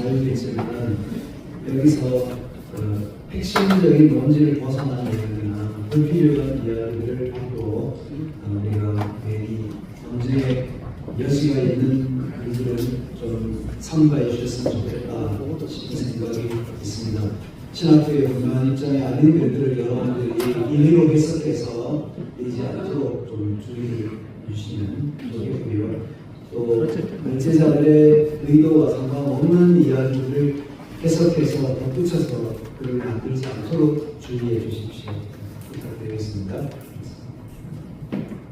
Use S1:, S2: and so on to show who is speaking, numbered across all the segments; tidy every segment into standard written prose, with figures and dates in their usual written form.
S1: 자유겠지만 여기서 핵심적인 논지를 벗어난 이야기나 불필요한 이야기를 하고 우리가 이 논쟁의 여지가 있는 글들을 좀 삼가해 주셨으면 좋겠다 싶은 생각이 있습니다. 신학교의 분명한 입장에 아닌 글들을 여러분들이 일리로 해석해서 되지 않도록 좀 주의를 주시면 좋겠고요. 또 발제자들의 의도와 상관없는 이야기를 해석해서 덧붙여서 글을 만들지 않도록 주의해 주십시오. 부탁드리겠습니다.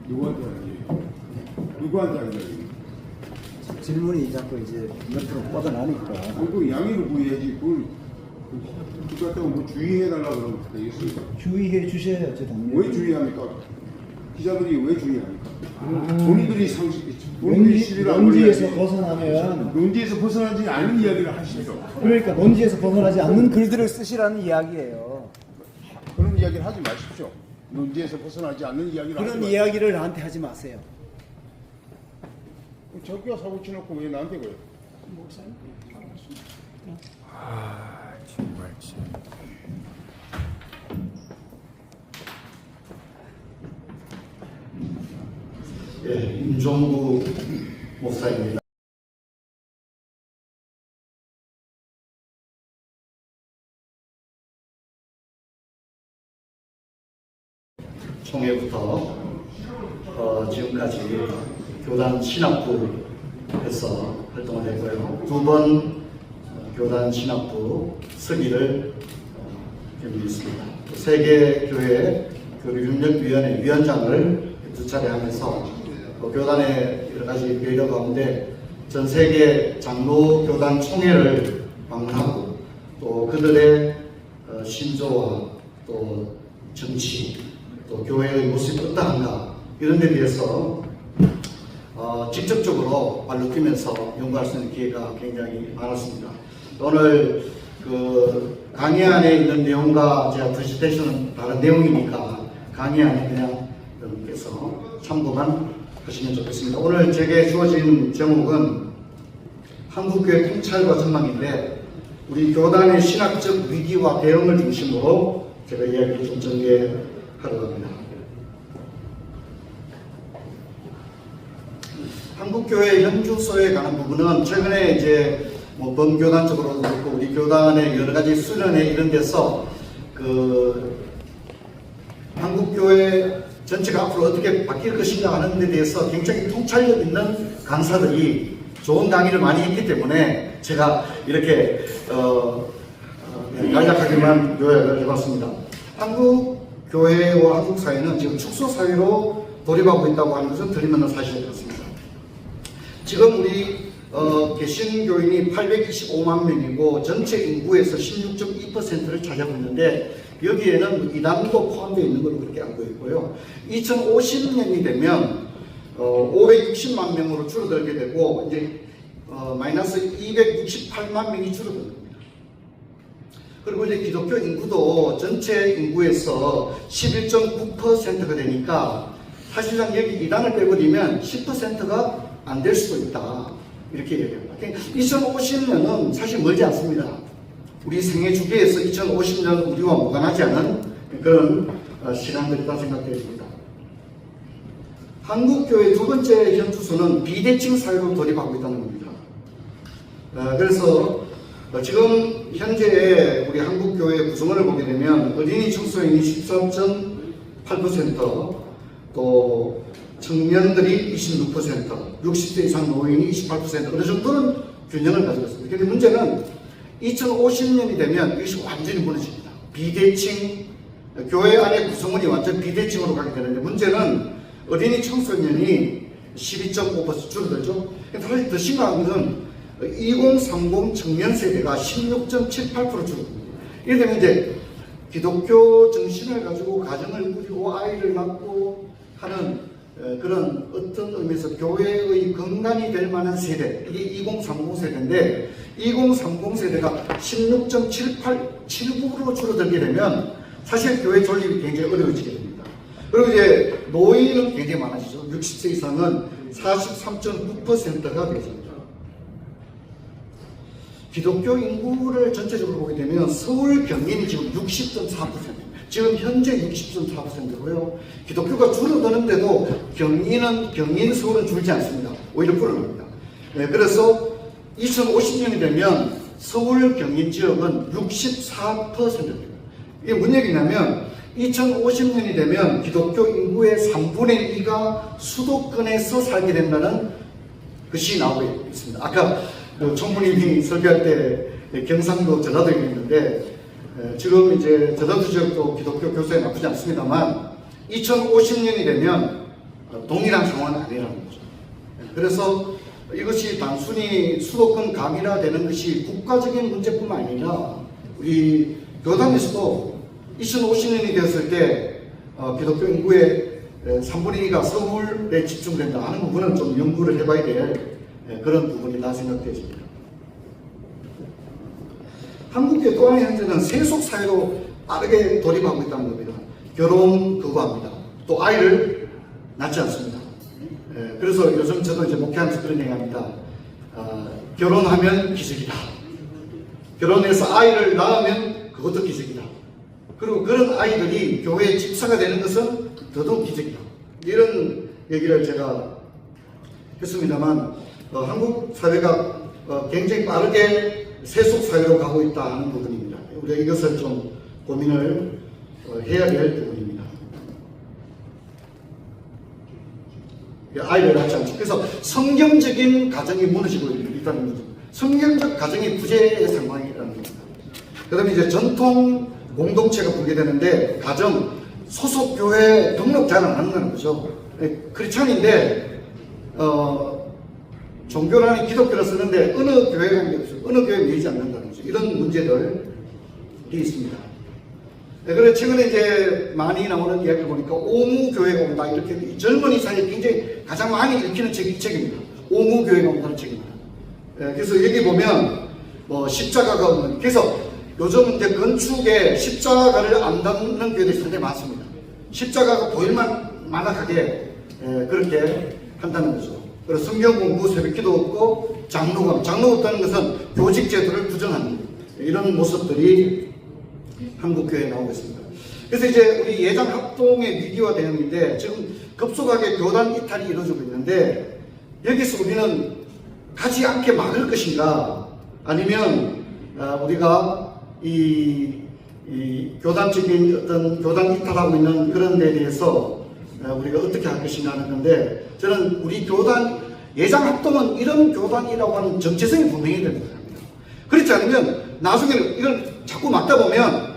S2: 누구한테 하는 거예요?
S3: 질문이 자꾸 이제 옆으로 뻗어나니까.
S2: 그 양해를 구해야지. 그걸 그렇다고 뭐 주의해달라고 그러면 되겠습니까?
S3: 주의해 주셔야죠, 당연히.
S2: 왜 주의합니까? 기자들이 왜 주의합니까? 본인들이 본인들이 시비를 안
S3: 논지에서
S2: 걸려야지.
S3: 벗어나면,
S2: 논지에서 벗어나지 않은 이야기를 하시죠.
S3: 그러니까 논지에서 벗어나지 않는 글들을 쓰시라는 이야기예요.
S2: 그런 이야기를 하지 마십시오. 논지에서 벗어나지 않는 이야기를 하지
S3: 그런
S2: 마십시오.
S3: 이야기를 나한테 하지 마세요.
S2: 저기가 사고 치놓고 왜 나한테 그래요? 정말 참.
S4: 예, 임종구 목사입니다. 총회부터 지금까지 교단 신학부에서 활동을 했고요. 두 번 교단 신학부 서기를 겸임했습니다. 세계교회 교류협력위원회 위원장을 두 차례 하면서 교단의 여러 가지 배려 가운데 전 세계 장로 교단 총회를 방문하고 또 그들의 신조와 또 정치 또 교회의 모습이 어떠한가 이런 데 대해서 직접적으로 발로 뛰면서 연구할 수 있는 기회가 굉장히 많았습니다. 오늘 그 강의 안에 있는 내용과 제가 프레젠테이션은 다른 내용이니까 강의 안에 그냥 여러분께서 참고만 하시면 좋겠습니다. 오늘 제게 주어진 제목은 한국교회 통찰과 전망인데 우리 교단의 신학적 위기와 대응을 중심으로 제가 이야기를 좀 전개하려고 합니다. 한국교회 현주소에 관한 부분은 최근에 이제 뭐 범교단적으로도 그렇고 우리 교단의 여러 가지 수련회 이런 데서 그 한국교회 전체가 앞으로 어떻게 바뀔 것인가 하는 데 대해서 굉장히 통찰력 있는 강사들이 좋은 강의를 많이 했기 때문에 제가 이렇게 간략하게만 요약을 해봤습니다. 한국 교회와 한국 사회는 지금 축소 사회로 돌입하고 있다고 하는 것은 틀림없는 사실이었습니다. 지금 우리 개신교인이 825만 명이고 전체 인구에서 16.2%를 차지하고 있는데 여기에는 이단도 포함되어 있는 걸로 그렇게 알고 있고요. 2050년이 되면 560만 명으로 줄어들게 되고 이제 마이너스 268만 명이 줄어듭니다. 그리고 이제 기독교 인구도 전체 인구에서 11.9%가 되니까 사실상 여기 이단을 빼버리면 10%가 안 될 수도 있다. 이렇게 얘기합니다. 2050년은 사실 멀지 않습니다. 우리 생애 주기에서 2050년 우리와 무관하지 않은 그런 시간들이다 생각됩니다. 한국교회 두 번째 현주소는 비대칭 사회로 돌입하고 있다는 겁니다. 그래서 지금 현재 우리 한국교회 구성원을 보게 되면 어린이 청소년이 13.8%, 또 청년들이 26%, 60세 이상 노인이 28%, 어느 정도는 균형을 가지고 있습니다. 그런데 문제는 2050년이 되면 이것이 완전히 무너집니다. 비대칭, 교회 안에 구성원이 완전 비대칭으로 가게 되는데 문제는 어린이 청소년이 12.5% 줄어들죠. 사실 더 심각한 것은 2030 청년 세대가 16.78% 줄어듭니다. 이래 되면 이제 기독교 정신을 가지고 가정을 꾸리고 아이를 낳고 하는 그런 어떤 의미에서 교회의 근간이 될 만한 세대, 이게 2030 세대인데 2030 세대가 16.79%로 줄어들게 되면 사실 교회 존립이 굉장히 어려워지게 됩니다. 그리고 이제 노인은 굉장히 많아지죠. 60세 이상은 43.9%가 되겠습니다. 기독교 인구를 전체적으로 보게 되면 서울 경인이 지금 60.4%, 지금 현재 60.4%고요. 기독교가 줄어드는데도 경인, 서울은 줄지 않습니다. 오히려 불어납니다. 네, 그래서 2050년이 되면 서울 경인 지역은 64%입니다. 이게 무슨 얘기냐면 2050년이 되면 기독교 인구의 3분의 2가 수도권에서 살게 된다는 것이 나오고 있습니다. 아까 총무님이 설교할 때 경상도 전라도에 있는데 지금 이제 전라도 지역도 기독교 교수에 나쁘지 않습니다만 2050년이 되면 동일한 상황은 아니라는 거죠. 그래서 이것이 단순히 수도권 강일화되는 것이 국가적인 문제뿐만 아니라 우리 교단에서도 2050년이 되었을 때 기독교 인구의 3분의 2가 서울에 집중된다 하는 부분은 좀 연구를 해봐야 될 그런 부분이다 생각되십니다. 한국의 또 하나의 현재는 세속 사회로 빠르게 돌입하고 있다는 겁니다. 결혼 거부합니다. 또 아이를 낳지 않습니다. 그래서 요즘 저도 이제 목회하면서 그런 얘기 합니다. 결혼하면 기적이다. 결혼해서 아이를 낳으면 그것도 기적이다. 그리고 그런 아이들이 교회의 집사가 되는 것은 더더욱 기적이다. 이런 얘기를 제가 했습니다만 한국 사회가 굉장히 빠르게 세속 사회로 가고 있다 하는 부분입니다. 우리가 이것을 좀 고민을 해야 될 부분입니다. 아이를 낳지 않죠. 그래서 성경적인 가정이 무너지고 있다는 거죠. 성경적 가정이 부재의 상황이라는 겁니다. 그 다음에 이제 전통 공동체가 붕괴되는데 가정, 소속교회 등록 잘 안 한다는 거죠. 크리스찬인데 종교라는 기독교를 쓰는데 어느 교회가 없어요. 어느 교회에 밀지 않는다는 거죠. 이런 문제들이 있습니다. 그래서 최근에 이제 많이 나오는 이야기를 보니까 오무교회가 온다 이렇게 젊은이 사이에 굉장히 가장 많이 읽히는 책이 이 책입니다. 오무교회가 온다는 책입니다. 그래서 여기 보면 뭐 십자가가 없는, 그래서 요즘 이제 건축에 십자가를 안 담는 교회들이 상당히 많습니다. 십자가가 보일만 만하게 그렇게 한다는 거죠. 그래서 성경 공부, 새벽기도 없고 장로가 없다는 것은 교직 제도를 부정하는 이런 모습들이 한국 교회에 나오고 있습니다. 그래서 이제 우리 예장 합동의 위기와 대응인데 지금 급속하게 교단 이탈이 이루어지고 있는데 여기서 우리는 가지 않게 막을 것인가, 아니면 우리가 이 교단적인 어떤 교단 이탈하고 있는 그런 데에 대해서 우리가 어떻게 할 것인가 하는 건데, 저는 우리 교단 예장 합동은 이런 교단이라고 하는 정체성이 분명히 됩니다. 그렇지 않으면 나중에는 이걸 자꾸 막다 보면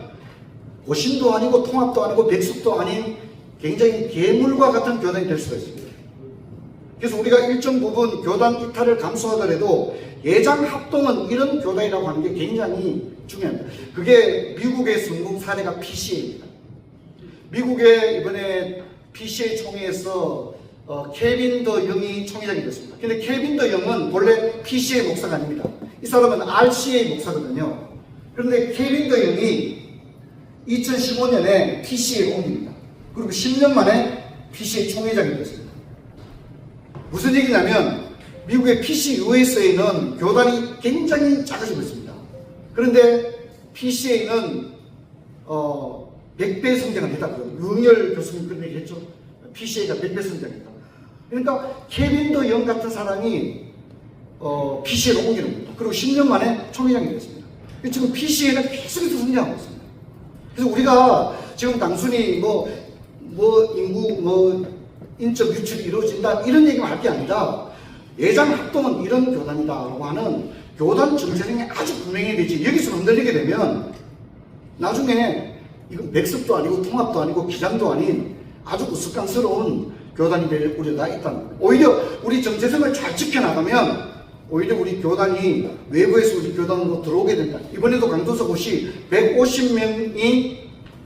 S4: 고신도 아니고 통합도 아니고 백숙도 아닌 굉장히 괴물과 같은 교단이 될 수가 있습니다. 그래서 우리가 일정 부분 교단 이탈을 감수하더라도 예장 합동은 이런 교단이라고 하는 게 굉장히 중요합니다. 그게 미국의 성공 사례가 PCA입니다. 미국의 이번에 PCA 총회에서 케빈 더 영이 총회장이 됐습니다. 근데 케빈 더 영은 원래 PCA 목사가 아닙니다. 이 사람은 RCA 목사거든요. 그런데 케빈 더 영이 2015년에 PCA에 옮깁니다. 그리고 10년 만에 PCA 총회장이 됐습니다. 무슨 얘기냐면 미국의 PCUSA는 교단이 굉장히 작아지고 있습니다. 그런데 PCA는 100배 성장을 했다고요. 윤열 교수님 그런 얘기 했죠. PCA가 100배 성장했다. 그러니까 케빈 더 영 같은 사람이 PCA로 옮기는 겁니다. 그리고 10년 만에 총회장이 됐습니다. 지금 PCA는 계속해서 성장하고 있습니다. 그래서 우리가 지금 단순히 인구 인적 유출이 이루어진다 이런 얘기만 할 게 아니라 예장 합동은 이런 교단이다라고 하는 교단 정체성이 아주 분명히 되지, 여기서 흔들리게 되면 나중에 이건 백습도 아니고 통합도 아니고 기장도 아닌 아주 우스꽝스러운 교단이 될 우려가 있다는 거예요. 오히려 우리 정체성을 잘 지켜나가면 오히려 우리 교단이 외부에서 우리 교단으로 들어오게 된다. 이번에도 강도서 곳이 150명이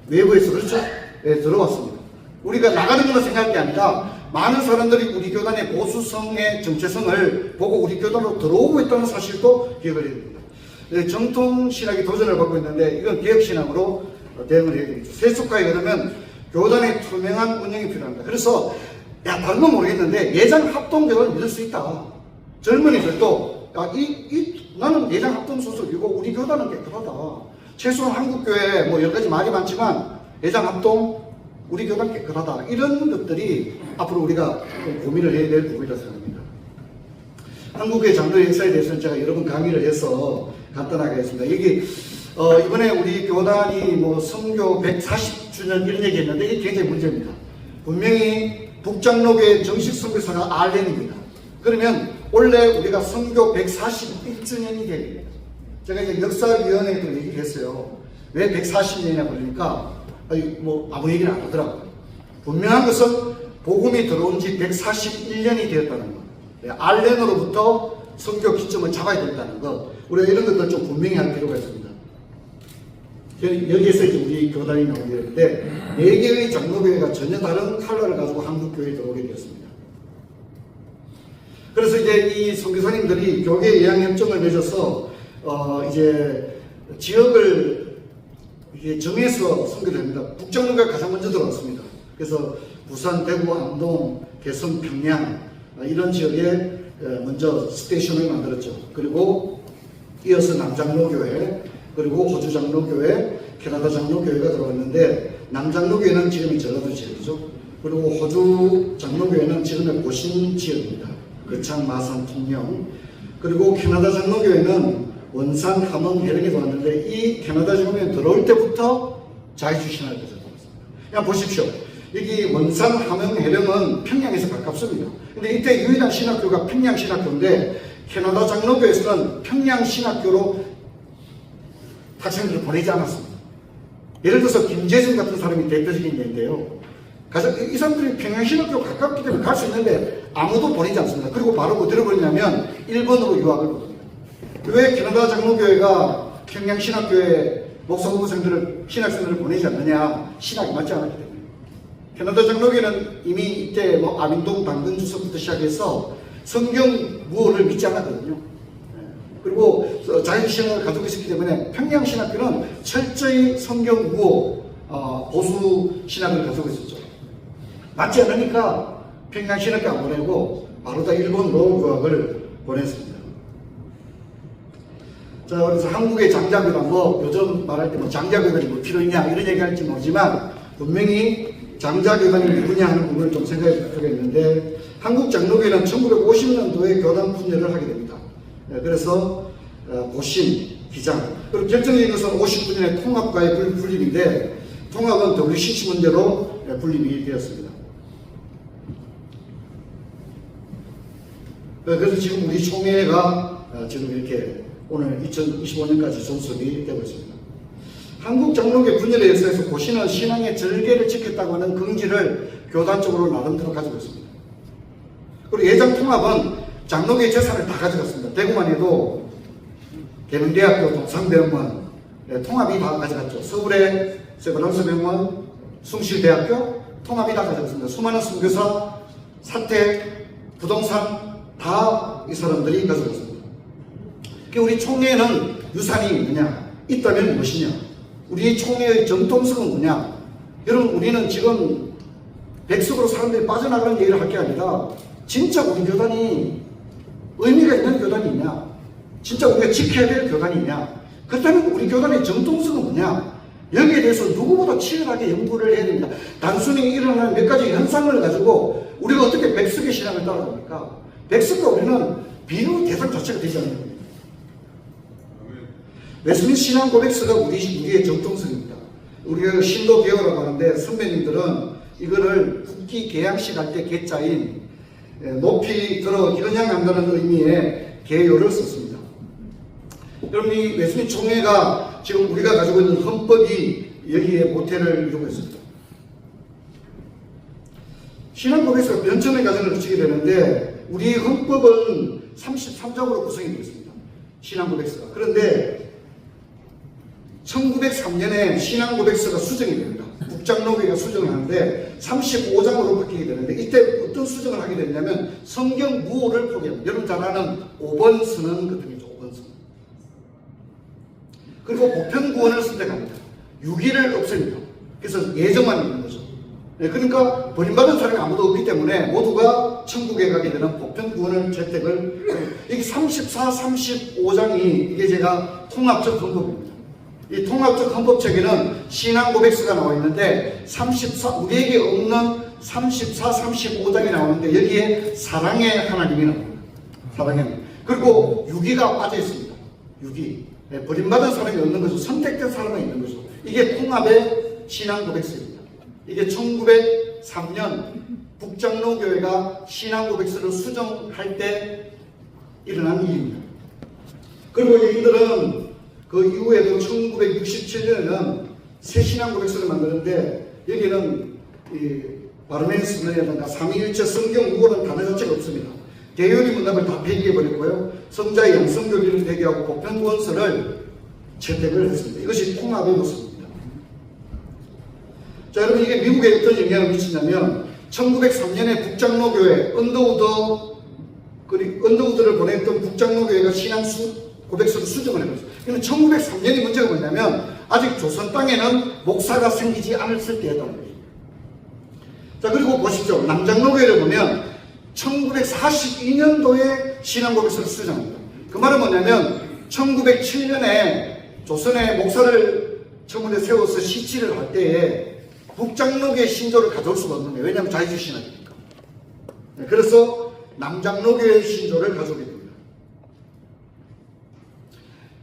S4: 외부에서 그렇죠? 네, 들어왔습니다. 우리가 나가는 것만 생각할 게 아니라 많은 사람들이 우리 교단의 보수성의 정체성을 보고 우리 교단으로 들어오고 있다는 사실도 기억을 해야 됩니다. 네, 정통신학이 도전을 받고 있는데 이건 개혁신학으로 대응을 해야 되겠죠. 세속화에 그러면 교단의 투명한 운영이 필요합니다. 그래서 다른 건 모르겠는데 예장 합동교단을 믿을 수 있다. 젊은이들도 나는 예장 합동 소속이고 우리 교단은 깨끗하다. 최소한 한국교회 뭐 여러 가지 말이 많지만 예장 합동 우리 교단 깨끗하다. 이런 것들이 앞으로 우리가 좀 고민을 해야 될 부분이라고 생각합니다. 한국의 장로의 역사에 대해서는 제가 여러 번 강의를 해서 간단하게 했습니다. 여기 이번에 우리 교단이 뭐 선교 140주년 이런 얘기 했는데 이게 굉장히 문제입니다. 분명히 북장로교의 정식 선교사가 알렌입니다. 그러면 원래 우리가 선교 141주년이 됩니다. 제가 이제 역사위원회에도 얘기를 했어요. 왜 140년이냐 그러니까 뭐 아무 얘기를 안 하더라고요. 분명한 것은 복음이 들어온 지 141년이 되었다는 것. 알렌으로부터 선교 기점을 잡아야 된다는 것. 우리가 이런 것들 좀 분명히 할 필요가 있습니다. 여기에서 이제 우리 교단이 나오게 되는데 4개의 장로교회가 전혀 다른 컬러를 가지고 한국교회에 들어오게 되었습니다. 그래서 이제 이 선교사님들이 교계 예양협정을 맺어서 이제 지역을 이게 정해서 선교를 합니다. 북장로가 가장 먼저 들어왔습니다. 그래서 부산, 대구, 안동, 개성, 평양 이런 지역에 먼저 스테이션을 만들었죠. 그리고 이어서 남장로교회, 그리고 호주 장로교회, 캐나다 장로교회가 들어왔는데 남장로교회는 지금의 전라도 지역이죠. 그리고 호주 장로교회는 지금의 고신 지역입니다. 거창, 마산, 통영. 그리고 캐나다 장로교회는 원산, 함흥, 해령에 들어왔는데 이 캐나다 장로교회는 들어올 때부터 자유주의 신학을 가졌습니다. 그냥 보십시오. 여기 원산, 함흥, 해령은 평양에서 가깝습니다. 근데 이때 유일한 신학교가 평양 신학교인데 캐나다 장로교에서는 평양 신학교로 학생들을 보내지 않았습니다. 예를 들어서 김재준 같은 사람이 대표적인 예인데요. 이 사람들이 평양 신학교 가깝기 때문에 갈 수 있는데 아무도 보내지 않습니다. 그리고 바로 어디로 보내냐면 일본으로 유학을 보냅니다. 왜 캐나다 장로교회가 평양 신학교에 목사 후보생들을 신학생들을 보내지 않느냐? 신학이 맞지 않았기 때문에. 캐나다 장로교회는 이미 이때 뭐 아민동 방근주석부터 시작해서 성경 무어를 믿지 않았거든요. 그리고 자유신학을 가지고 있었기 때문에 평양 신학교는 철저히 성경 무어 보수 신학을 가지고 있었죠. 맞지 않으니까 평양 신학교 안 보내고 바로 다 일본으로 유학을 보냈습니다. 자, 그래서 한국의 장자교단 뭐 요즘 말할 때 뭐 장자교단이 뭐 필요 있냐 이런 얘기 할지 모르지만 분명히 장자교단이 누구냐 하는 부분을 좀 생각해 볼 필요가 있는데 한국 장로교회는 1950년도에 교단 분열을 하게 됩니다. 그래서 고신, 기장 그리고 결정적인 것은 59년에 통합과의 분립인데 통합은 WCC 문제로 분립이 되었습니다. 그래서 지금 우리 총회가 지금 이렇게 오늘 2025년까지 존속이 되고 있습니다. 한국 장로교 분열에 의해서 고신은 신앙의 절개를 지켰다고 하는 긍지를 교단적으로 나름대로 가지고 있습니다. 그리고 예장 통합은 장로교의 재산을 다 가져갔습니다. 대구만 해도 계명대학교, 동상대학원 통합이 다 가져갔죠. 서울의 세브란스병원, 숭실대학교 통합이 다 가져갔습니다. 수많은 선교사, 사택, 부동산 다 이 사람들이 가져갔습니다. 우리 총회는 유산이 있느냐? 있다면 무엇이냐? 우리 총회의 정통성은 뭐냐? 여러분 우리는 지금 백석으로 사람들이 빠져나가는 얘기를 할 게 아니라 진짜 우리 교단이 의미가 있는 교단이 있냐? 진짜 우리가 지켜야 될 교단이 있냐? 그렇다면 우리 교단의 정통성은 뭐냐? 여기에 대해서 누구보다 치열하게 연구를 해야 됩니다. 단순히 일어나는 몇 가지 현상을 가지고 우리가 어떻게 백석의 신앙을 따라갑니까? 백석과 우리는 비교 대상 자체가 되지 않는 겁니다. 웨스민스 신앙 고백서가 우리의 정통성입니다. 우리가 신도 개요라고 하는데 선배님들은 이거를 국기 개양식 할 때 개자인 높이 들어 겨냥한다는 의미의 개요를 썼습니다. 여러분 이 웨스민스 총회가 지금 우리가 가지고 있는 헌법이 여기에 모태를 이루고 있습니다. 신앙 고백서가 변천의 과정을 거치게 되는데 우리 헌법은 33장으로 구성이 되어 있습니다. 신앙 고백서가. 그런데 1903년에 신앙 고백서가 수정이 됩니다. 국장로교회가 수정을 하는데 35장으로 바뀌게 되는데 이때 어떤 수정을 하게 되냐면 성경 무호를 포기합니다. 여러분 잘 아는 5번 선언 같은 게죠. 5번 선언. 그리고 보편 구원을 선택합니다. 유기를 없앱니다. 그래서 예정만 있는 거죠. 그러니까 버림받은 사람이 아무도 없기 때문에 모두가 천국에 가게 되는 보편구원을 채택을 이게 34, 35장이 이게 제가 통합적 헌법입니다. 이 통합적 헌법 체계는 신앙 고백서가 나와 있는데 34 우리에게 없는 34, 35장이 나오는데 여기에 사랑의 하나님이 나옵니다. 사랑의 하나님. 그리고 유기가 빠져 있습니다. 유기. 버림받은 사람이 없는 것이고 선택된 사람이 있는 것이고 이게 통합의 신앙 고백서입니다. 이게 1903년 북장로교회가 신앙 고백서를 수정할 때 일어난 일입니다. 그리고 이들은 그 이후에도 1967년에는 새 신앙 고백서를 만드는데 여기는 이 바르멘스라든가 삼위일체 성경 우호는 단어 자체가 없습니다. 대열이 문답을 다 폐기해버렸고요. 성자의 양성교리를 대기하고 보편구원서를 채택을 했습니다. 이것이 통합의 모습입니다. 자, 여러분 이게 미국에 어떤 영향을 미치냐면 1903년에 북장로교회 언더우드를 보냈던 북장로교회가 신앙 고백서를 수정을 해버렸어요. 근데 1903년이 문제가 뭐냐면 아직 조선 땅에는 목사가 생기지 않았을 때였다는 거예요. 자, 그리고 보십시오. 남장로교회를 보면 1942년도에 신앙 고백서를 수정합니다. 그 말은 뭐냐면 1907년에 조선의 목사를 청문회 세워서 시치를 할 때에 북장로교의 신조를 가져올 수가 없는 거예요. 왜냐하면 자유주의 신학이니까. 그래서 남장로교의 신조를 가져오게 됩니다.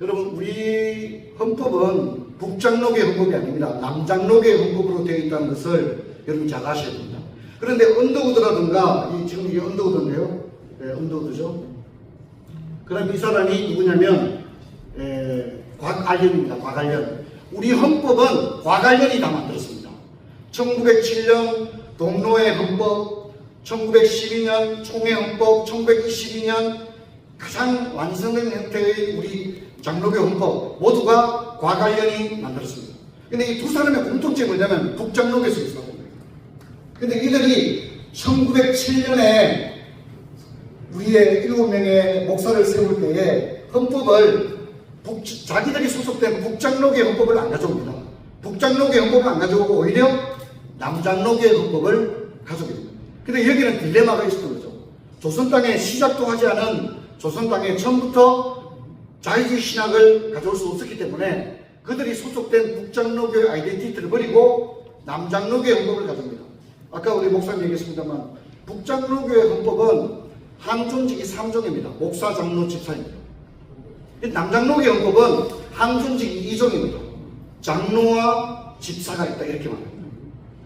S4: 여러분 우리 헌법은 북장로교의 헌법이 아닙니다. 남장로교의 헌법으로 되어 있다는 것을 여러분 잘 아셔야 됩니다. 그런데 언더우드라든가 지금 이게 언더우드인데요. 네, 언더우드죠. 그럼 이 사람이 누구냐면 곽알련입니다. 곽알련. 우리 헌법은 곽알련이 다 만들었습니다. 1907년 동로의 헌법, 1912년 총회 헌법, 1922년 가장 완성된 형태의 우리 장로교 헌법 모두가 곽알련이 만들었습니다. 근데 이 두 사람의 공통점이 뭐냐면 북장로교에서 있었던 거예요. 근데 이들이 1907년에 우리의 7명의 목사를 세울 때에 헌법을 자기들이 소속된 북장로교의 헌법을 안 가져옵니다. 북장로교의 헌법을 안 가져오고 오히려 남장로교의 헌법을 가져오게 됩니다. 근데 여기는 딜레마가 있었던 거죠. 조선 땅에 시작도 하지 않은 조선 땅에 처음부터 자유주의 신학을 가져올 수 없었기 때문에 그들이 소속된 북장로교의 아이덴티티를 버리고 남장로교의 헌법을 가져옵니다. 아까 우리 목사님 얘기했습니다만 북장로교의 헌법은 항존직이 3종입니다. 목사, 장로, 집사입니다. 남장로교의 헌법은 항존직이 2종입니다. 장로와 집사가 있다 이렇게 말합니다.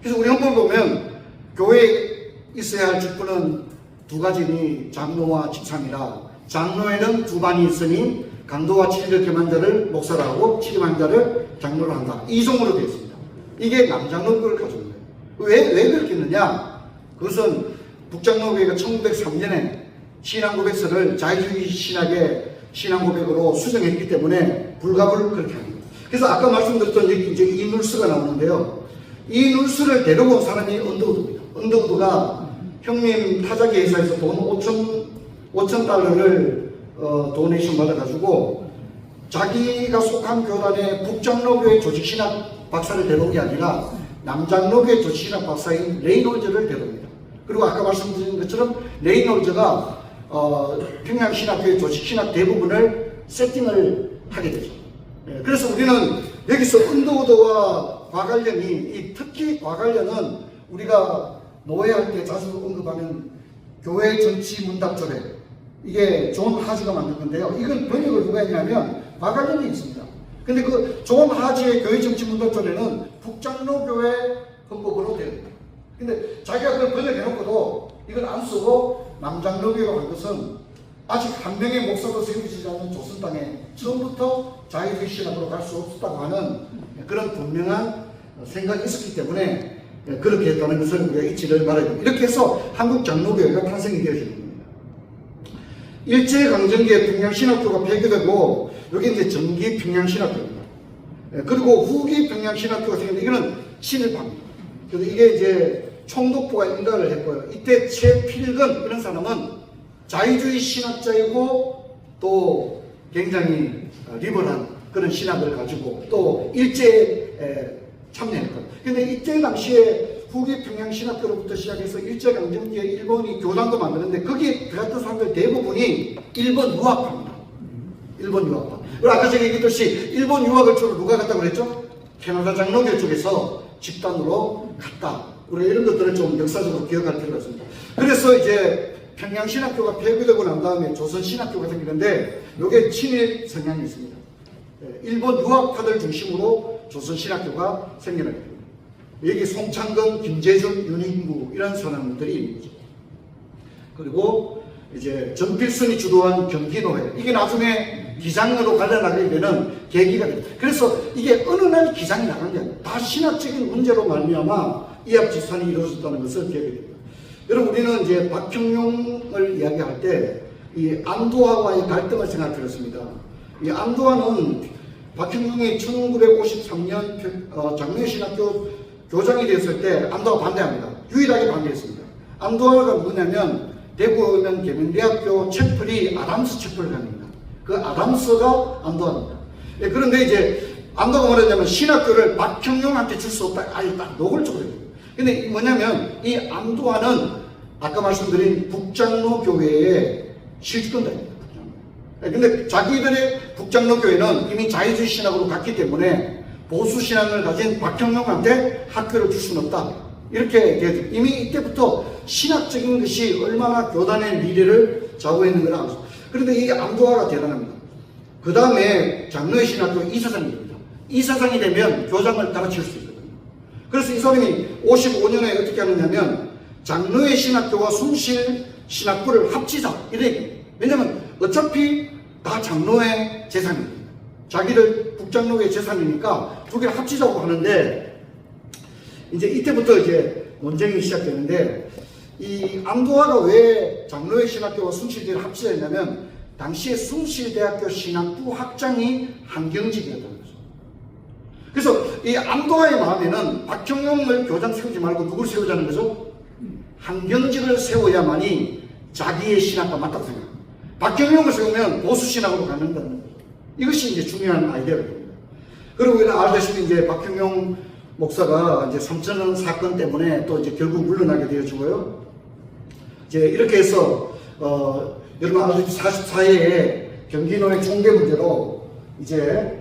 S4: 그래서 우리 헌법을 보면 교회에 있어야 할 직분은 두 가지니 장로와 집사니라. 장로에는 두 반이 있으니 강도와 치리를 겸한 자를 목사로 하고 치림한 자를 장로로 한다. 2종으로 되어 있습니다. 이게 남장로교를 가져온 거예요. 왜 그렇게 했느냐? 그것은 북장로교회가 1903년에 신앙고백서를 자유주의 신학의 신앙고백으로 수정했기 때문에 불가불 그렇게 합니다. 그래서 아까 말씀드렸던 여기 이제 이 눌스가 나오는데요. 이 눌스를 데려고 온 사람이 언더우드입니다. 언더우드가 형님 타자기 회사에서 돈 5,000달러를 도네이션 받아가지고 자기가 속한 교단의 북장로교회 조직신학 박사를 데려온 게 아니라 남장로교회 조직신학 박사인 레이놀즈를 데려옵니다. 그리고 아까 말씀드린 것처럼 레이놀즈가 평양신학교의 조직신학 대부분을 세팅을 하게 되죠. 그래서 우리는 여기서 언더우드와 곽알련이 특히 곽알련은 우리가 노예할 때 자주 언급하는 교회 정치 문답조례 이게 존 하지가 만든 건데요. 이건 번역을 누가 했냐면 곽알련이 있습니다. 근데 그 존 하지의 교회 정치 문답조례는 북장로교회 헌법으로 되어 있습니다. 근데 자기가 그걸 번역해놓고도 이걸 안 쓰고 남장로교회가 한 것은 아직 한 명의 목사도 세우지 않은 조선 땅에 처음부터 자유주의 신학으로 갈 수 없었다고 하는 그런 분명한 생각이 있었기 때문에 그렇게 했다는 것을 우리가 잊지를 말아야 됩니다. 이렇게 해서 한국 장로교회가 탄생이 되어지는 겁니다. 일제강점기에 평양신학교가 폐교되고 여기 이제 전기 평양신학교입니다. 그리고 후기 평양신학교가 생겼는데 이거는 친일파입니다. 그래서 이게 이제 총독부가 인가를 했고요. 이때 최필근 이런 사람은 자유주의 신학자이고 또 굉장히 리버럴한 그런 신학을 가지고 또 일제에 참여했거든요. 근데 이때 당시에 후기 평양신학교로부터 시작해서 일제강점기에 일본이 교단도 만드는데 거기에 들어갔던 사람들 대부분이 일본 유학파입니다. 일본 유학파. 그리고 아까 제가 얘기했듯이 일본 유학을 주로 누가 갔다고 그랬죠? 캐나다 장로교 쪽에서 집단으로 갔다. 우리가 이런 것들을 좀 역사적으로 기억할 필요가 있습니다. 그래서 이제 평양신학교가 폐교되고 난 다음에 조선신학교가 생기는데 이게 친일 성향이 있습니다. 일본 유학파들 중심으로 조선신학교가 생겨나게 됩니다. 여기 송창근, 김재준, 윤인구 이런 사람들이 있는 거죠. 그리고 이제 전필순이 주도한 경기노회, 이게 나중에 기장으로 관련하게 되는 계기가 됩니다. 그래서 이게 어느 날 기장이 나간 게 아니에요. 다 신학적인 문제로 말미암아 이합집산이 이루어졌다는 것을 기억해야 됩니다. 여러분, 우리는 이제 박형용을 이야기할 때 이 안도화와의 갈등을 생각했습니다. 이 안도화는 박형용이 1953년 장로신학교 교장이 됐을 때 안도화 반대합니다. 유일하게 반대했습니다. 안도화가 누구냐면 대구면 계명대학교 채플이 아담스 채플을 합니다. 그 아담스가 안도화입니다. 그런데 이제 안도화가 뭐랬냐면 신학교를 박형용한테 줄 수 없다. 아예 딱 노골적으로 해요. 근데 뭐냐면 이 안도화는 아까 말씀드린 북장로교회의 실권자입니다. 근데 자기들의 북장로교회는 이미 자유주의 신학으로 갔기 때문에 보수 신앙을 가진 박형용한테 학교를 줄 수는 없다. 이렇게 되죠. 이미 이때부터 신학적인 것이 얼마나 교단의 미래를 좌우했는 걸 알았습니다. 그런데 이게 안도화가 대단합니다. 그 다음에 장로의 신학교 이사장이 됩니다. 이사장이 되면 교장을 가르칠 수 있거든요. 그래서 이 사람이 55년에 어떻게 하느냐면 장로의 신학교와 숭실 신학부를 합치자 이래. 왜냐면 어차피 다 장로의 재산입니다. 자기들 북장로의 재산이니까 두 개를 합치자고 하는데 이제 이때부터 이제 논쟁이 시작되는데 이 안도화가 왜 장로의 신학교와 숭실대를 합치자 했냐면 당시에 숭실대학교 신학부 학장이 한경직이었다는 거죠. 그래서 이 안도화의 마음에는 박형용을 교장 세우지 말고 누구를 세우자는 거죠? 한경직을 세워야만이 자기의 신학과 맞다고 생각합니다. 박형용을 세우면 보수신학으로 가는다는 거죠. 이것이 이제 중요한 아이디어가 됩니다. 그리고 우리는 알다시피 이제 박형용 목사가 이제 삼천원 사건 때문에 또 이제 결국 물러나게 되어지고요. 이제 이렇게 해서, 여러분 알다시피 44회에 경기노회 총계 문제로 이제,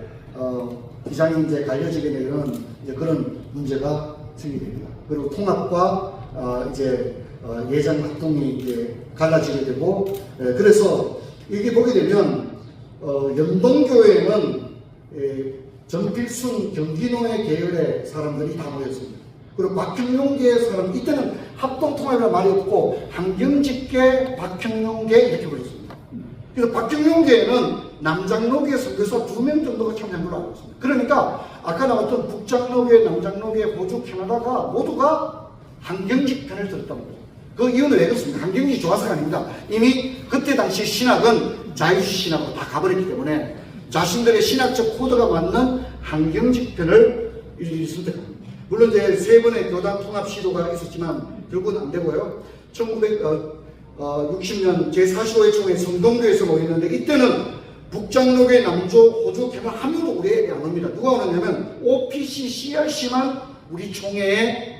S4: 기장이 이제 갈려지게 되는 이제 그런 문제가 생기게 됩니다. 그리고 통합과 이제 예장 활동이 이제 갈라지게 되고, 그래서 이게 보게 되면 연동교회는 전필순 경기노회 계열의 사람들이 다 모였습니다. 그리고 박형용계의 사람, 이때는 합동통합이라는 말이 없고 한경직계, 박형용계 이렇게 불렸습니다. 그래서 박형용계에는 남장로계 선교사 2명 정도가 참여한 걸로 알고 있습니다. 그러니까 아까 나왔던 북장로계, 남장로계, 호주, 캐나다가 모두가 한경직 편을 들었다는 거죠. 그 이유는 왜 그렇습니까? 한경직이 좋아서가 아닙니다. 이미 그때 당시 신학은 자유주의 신학으로 다 가버렸기 때문에 자신들의 신학적 코드가 맞는 한경직 편을 일일이 선택합니다. 물론 이제 3번의 교단 통합 시도가 있었지만 결국은 안 되고요. 1960년 제45회 총회 성동교에서 모였는데 이때는 북장로계, 남조, 호주, 캐나다 한 명도 우리에게 안 옵니다. 누가 오느냐면 OPC, CRC만 우리 총회에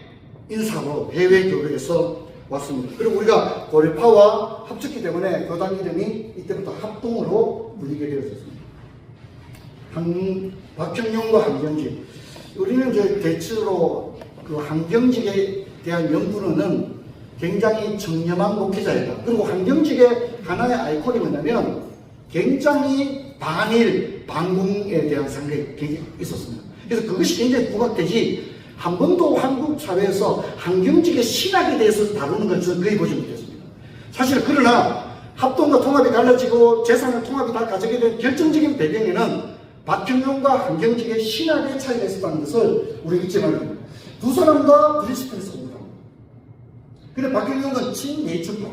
S4: 인사로 해외 교회에서 왔습니다. 그리고 우리가 고려파와 합쳤기 때문에 교단 이름이 이때부터 합동으로 불리게 되었습니다. 박형용과 한경직. 우리는 이제 대체로 그 한경직에 대한 연구는 굉장히 청렴한 목회자이다. 그리고 한경직의 하나의 아이콘이 뭐냐면 굉장히 반일, 반공에 대한 생각이 있었습니다. 그래서 그것이 굉장히 부각되지 한 번도 한국 사회에서 한경직의 신학에 대해서 다루는 것을 거의 보지 못했습니다. 사실 그러나 합동과 통합이 갈라지고 재산과 통합이 다 가지게 된 결정적인 배경에는 박형용과 한경직의 신학의 차이가 있었다는 것을 우리 잊지 말아야 됩니다. 두 사람 다 브리스번에서 옵니다. 근데 박형용은 친내천파.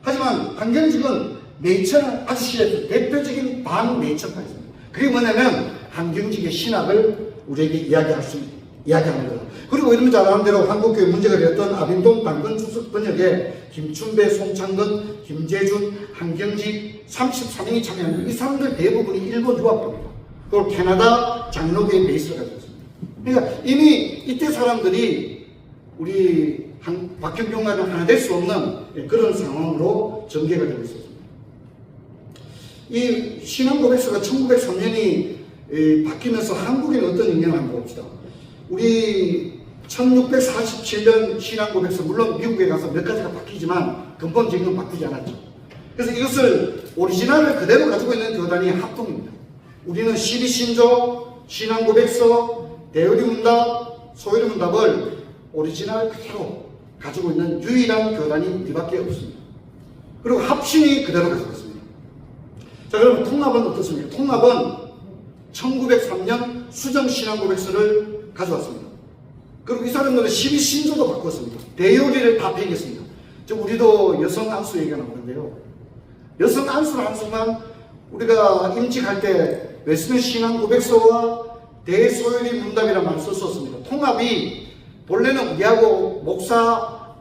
S4: 하지만 한경직은 내천 아저씨의 대표적인 반내천파였습니다. 그게 뭐냐면 한경직의 신학을 우리에게 이야기하는 거다. 그리고 이러면 잘 아는 대로 한국교회 문제가 되었던 아빈동 당근 주석 번역에 김춘배, 송창근, 김재준, 한경직 33명이 참여합니다. 이 사람들 대부분이 일본 유학파입니다. 그리고 캐나다 장로교회 베이스를 가지고 있습니다. 그러니까 이미 이때 사람들이 우리 박형종과는 하나 될 수 없는 그런 상황으로 전개가 되고 있었습니다. 이 신앙고백서가 1903년이 바뀌면서 한국에는 어떤 영향을 한번 봅시다. 우리 1647년 신앙고백서, 물론 미국에 가서 몇 가지가 바뀌지만 근본적인 건 바뀌지 않았죠. 그래서 이것을 오리지널을 그대로 가지고 있는 교단이 합동입니다. 우리는 12신조, 신앙고백서, 대의문답, 소유문답을 오리지널 그대로 가지고 있는 유일한 교단이 우리밖에 없습니다. 그리고 합신이 그대로 가지고 있습니다. 자, 그럼 통합은 어떻습니까? 통합은 1903년 수정신앙고백서를 가져왔습니다. 그리고 이 사람들은 12신조도 바꿨습니다. 대요리를 다 폐기했습니다. 우리도 여성 안수 얘기가 나오는데요. 여성 안수를 한 순간 우리가 임직할 때 웨스턴 신앙고백서와 대소요리 문답이라는 말을 썼었습니다. 통합이 본래는 우리하고 목사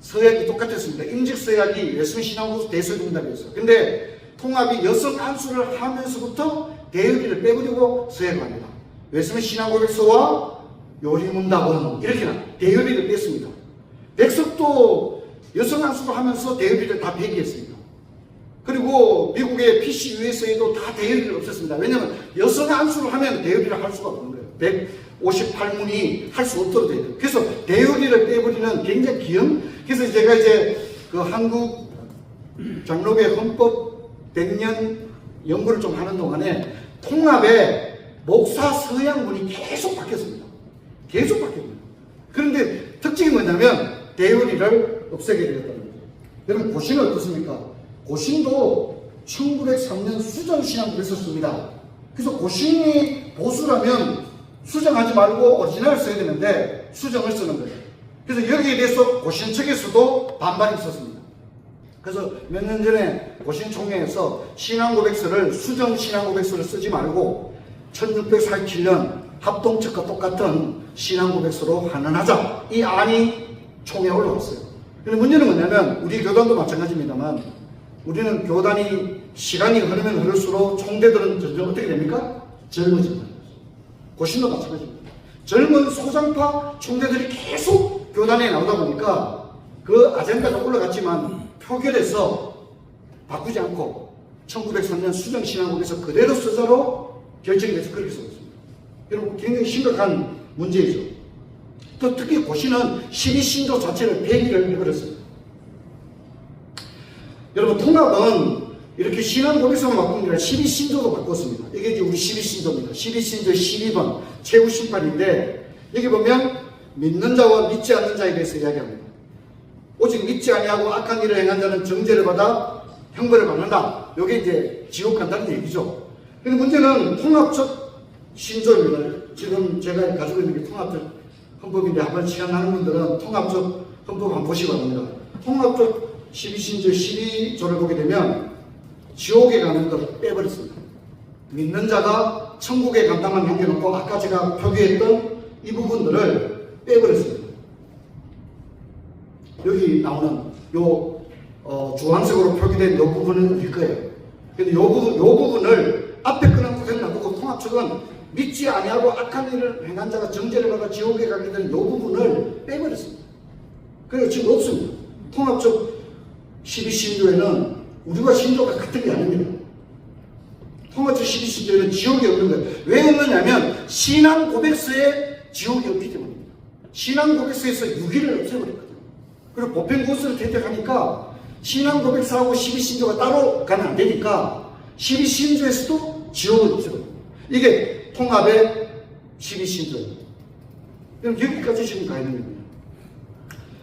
S4: 서약이 똑같았습니다. 임직 서약이 웨스턴 신앙고백서 대소요리 문답이었어요. 근데 통합이 여성 안수를 하면서부터 대요리를 빼버리고 서약을 합니다. 웨스턴 신앙고백서와 요리문답은 이렇게 대요리를 뺐습니다. 백석도 여성 안수를 하면서 대요리를 다 폐기했습니다. 그리고 미국의 PC USA도 다 대여비를 없앴습니다. 왜냐하면 여성 안수를 하면 대여비를 할 수가 없는 거예요. 158문이 할 수 없도록 되어 있어요. 그래서 대여비를 빼버리는 굉장히 그래서 제가 이제 그 한국 장로교회 헌법 100년 연구를 좀 하는 동안에 통합의 목사 서양문이 계속 바뀌었습니다. 계속 바뀌었습니다. 그런데 특징이 뭐냐면 대여비를 없애게 되었다는 거죠. 여러분 고신은 어떻습니까? 고신도 1903년 수정신앙고백서를 썼습니다. 그래서 고신이 보수라면 수정하지 말고 오리지널을 써야 되는데 수정을 쓰는 거예요. 그래서 여기에 대해서 고신 측에서도 반발이 있었습니다. 그래서 몇 년 전에 고신총회에서 신앙고백서를 수정신앙고백서를 쓰지 말고 1647년 합동측과 똑같은 신앙고백서로 환원하자, 이 안이 총회에 올라왔어요. 근데 문제는 뭐냐면 우리 교단도 마찬가지입니다만 우리는 교단이 시간이 흐르면 흐를수록 총대들은 점점 어떻게 됩니까? 젊어집니다. 고신도 마찬가지입니다. 젊은 소장파 총대들이 계속 교단에 나오다 보니까 그 아젠다가 올라갔지만 표결에서 바꾸지 않고 1903년 수정신앙고백서 그대로 쓰자로 결정이 돼서 그렇게 써있습니다. 여러분 굉장히 심각한 문제이죠. 또 특히 고신은 12신조 자체를 폐기를 해버렸습니다. 여러분 통합은 이렇게 신앙고백서만 바꾼 게 아니라 12신조도 바꿨습니다. 이게 이제 우리 12신조입니다. 12신조 12번 최후심판인데 여기 보면 믿는 자와 믿지 않는 자에 대해서 이야기합니다. 오직 믿지 아니하고 악한 일을 행한 자는 정죄를 받아 형벌을 받는다. 이게 이제 지옥 간다는 얘기죠. 근데 문제는 통합적 신조입니다. 지금 제가 가지고 있는 게 통합적 헌법인데 한번 시간 나는 분들은 통합적 헌법 한번 보시기 바랍니다. 통합적 12신조 12조를 보게 되면 지옥에 가는 걸 빼버렸습니다. 믿는 자가 천국에 간다만 남겨놓고 아까 제가 표기했던 이 부분들을 빼버렸습니다. 여기 나오는 요 주황색으로 표기된 요 부분은 일 거예요. 근데 요 부분을 앞에 거는 그대로 놔두고 통합측은 믿지 아니하고 악한 일을 행한 자가 정죄를 받아 지옥에 가게 되는 요 부분을 빼버렸습니다. 그래서 지금 없습니다. 통합적 12신조에는 우리가 신조가 같은 게 아닙니다. 통합적 12신조에는 지옥이 없는 거예요. 왜 없느냐면 신앙 고백서에 지옥이 없기 때문입니다. 신앙 고백서에서 유기를 없애버렸거든요. 그리고 보편고스를 채택하니까 신앙 고백서하고 12신조가 따로 가면 안 되니까 12신조에서도 지옥을 없애버립니다. 이게 통합의 12신조입니다. 그럼 여기까지 지금 가 있는 겁니다.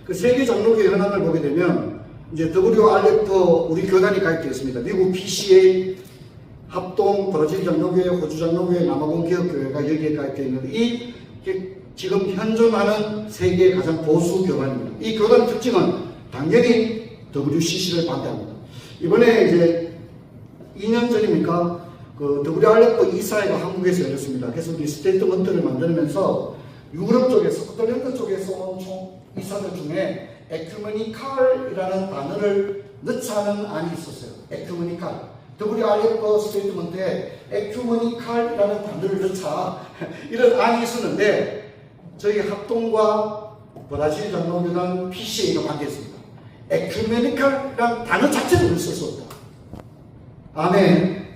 S4: 그 세계 장로교회 현황을 보게 되면 이제 WRF 우리 교단이 가입되어 있습니다. 미국 PCA, 합동, 브라질 장로교회, 호주 장로교회, 남아공 기업교회가 여기에 가입되어 있는데 이 지금 현존하는 세계의 가장 보수 교단입니다. 이 교단 특징은 당연히 WCC를 반대합니다. 이번에 이제 2년 전입니까? 그 WRF 이사회가 한국에서 열렸습니다. 그래서 우리 스테이트먼트를 만들면서 유럽 쪽에서, 스코틀랜드 쪽에서 온 총 이사들 중에 에큐메니칼이라는 단어를 넣자는 안이 있었어요. 에큐메니칼. WRF 스테이트먼트에 에큐메니칼이라는 단어를 넣자 이런 안이 있었는데 저희 합동과 브라질 장로교단 PCA가 반대했습니다. 에큐메니칼이라는 단어 자체를 우리 쓸 수 없다. 아멘.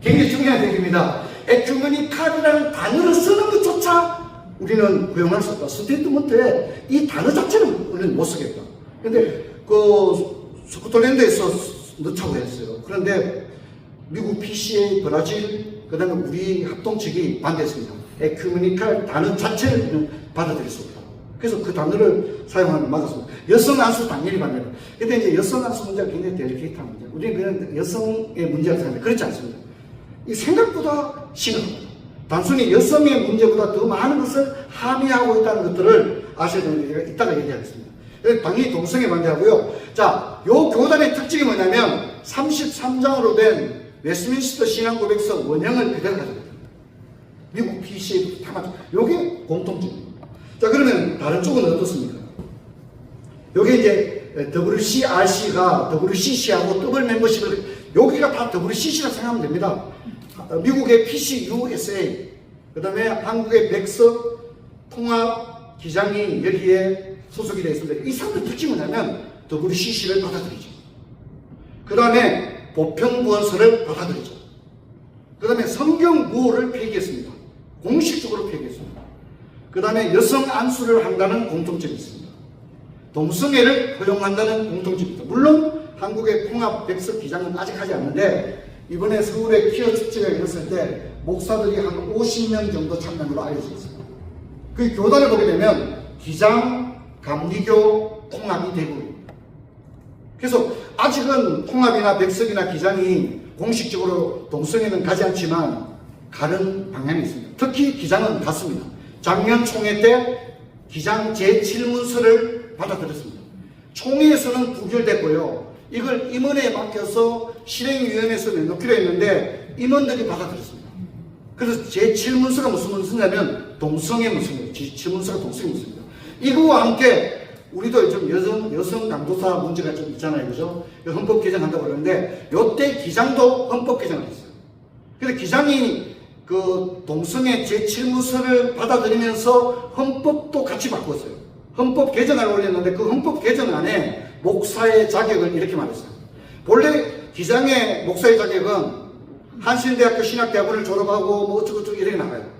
S4: 굉장히 중요한 얘기입니다. 에큐메니칼이라는 단어를 쓰는 것조차 우리는 허용할 수 없다. 스테이트먼트에 이 단어 자체는 우리는 못 쓰겠다. 근데 스코틀랜드에서 넣자고 했어요. 그런데 미국 PCA, 브라질, 그 다음에 우리 합동 측이 반대했습니다. 에큐메니칼 단어 자체를 받아들일 수 없다. 그래서 그 단어를 사용하는 막았습니다. 여성 안수 당연히 반대합니다. 근데 이제 여성 안수 문제가 굉장히 델리케이트한 문제. 우리는 그냥 여성의 문제라고 생각합니다. 그렇지 않습니다. 이 생각보다 심각합니다. 단순히 여성의 문제보다 더 많은 것을 함의하고 있다는 것들을 아셔야 되는데 이따가 얘기하겠습니다. 당연히 동성애 반대하고요. 자, 요 교단의 특징이 뭐냐면 33장으로 된 웨스트민스터 신앙고백서 원형을 그대로 가져갑니다. 미국 PCA 다 맞죠. 요게 공통점입니다. 자, 그러면 다른 쪽은 어떻습니까? 요게 이제 WCRC가 WCC하고 더블 멤버십을 여기가 다 WCC라 생각하면 됩니다. 미국의 PCUSA, 그 다음에 한국의 백석 통합 기장이 여기에 소속이 되어 있습니다. 이 사람들 특징이 뭐냐면 WCC를 받아들이죠. 그 다음에 보편구원서를 받아들이죠. 그 다음에 성경구호를 폐기했습니다. 공식적으로 폐기했습니다. 그 다음에 여성 안수를 한다는 공통점이 있습니다. 동성애를 허용한다는 공통점이 있습니다. 물론 한국의 통합 백석 기장은 아직 하지 않는데 이번에 서울의 퀴어 축제가 열렸을 때 목사들이 한 50명 정도 참여로 알려져 있습니다. 그 교단을 보게 되면 기장, 감리교, 통합이 대부분입니다. 그래서 아직은 통합이나 백석이나 기장이 공식적으로 동성애는 가지 않지만 가는 방향이 있습니다. 특히 기장은 같습니다. 작년 총회 때 기장 제7문서를 받아들였습니다. 총회에서는 부결됐고요. 이걸 임원회에 맡겨서 실행위원회에서 내놓기로 했는데 임원들이 받아들였습니다. 그래서 제7문서가 무슨 문서냐면 동성애 문서입니다. 제7문서가 동성애 문서입니다. 이거와 함께 우리도 좀 여성 강도사 문제가 좀 있잖아요. 그죠? 헌법 개정한다고 그러는데 요때 기장도 헌법 개정을 했어요. 그래서 기장이 그 동성애 제7문서를 받아들이면서 헌법도 같이 바꿨어요. 헌법 개정안을 올렸는데 그 헌법 개정안에 목사의 자격을 이렇게 말했어요. 본래 기장의 목사의 자격은 한신대학교 신학대학원을 졸업하고 뭐 어쩌고저쩌고 이렇게 나가요.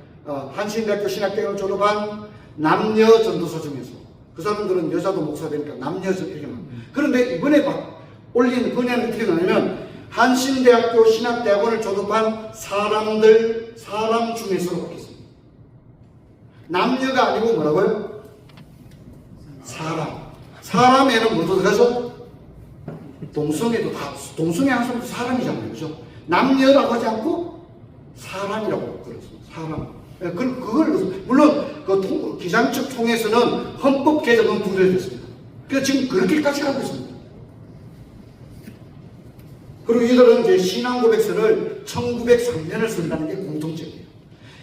S4: 한신대학교 신학대학원을 졸업한 남녀 전도사 중에서 그 사람들은 여자도 목사 되니까 남녀 이렇게 나가요. 그런데 이번에 올린 건의안이 어떻게 나냐면 한신대학교 신학대학원을 졸업한 사람 중에서로 바뀌었습니다. 남녀가 아니고 뭐라고요? 사람에는 뭐 들어가죠? 동성애도 다, 동성애 한 사람도 사람이잖아요. 그죠? 남녀라고 하지 않고 사람이라고 그랬습니다. 사람. 그걸, 물론, 그 기장 측 통해서는 헌법 개정은 부결됐습니다. 그래서 지금 그렇게까지 가고 있습니다. 그리고 이들은 이제 신앙고백서를 1903년을 쓴다는 게 공통점이에요.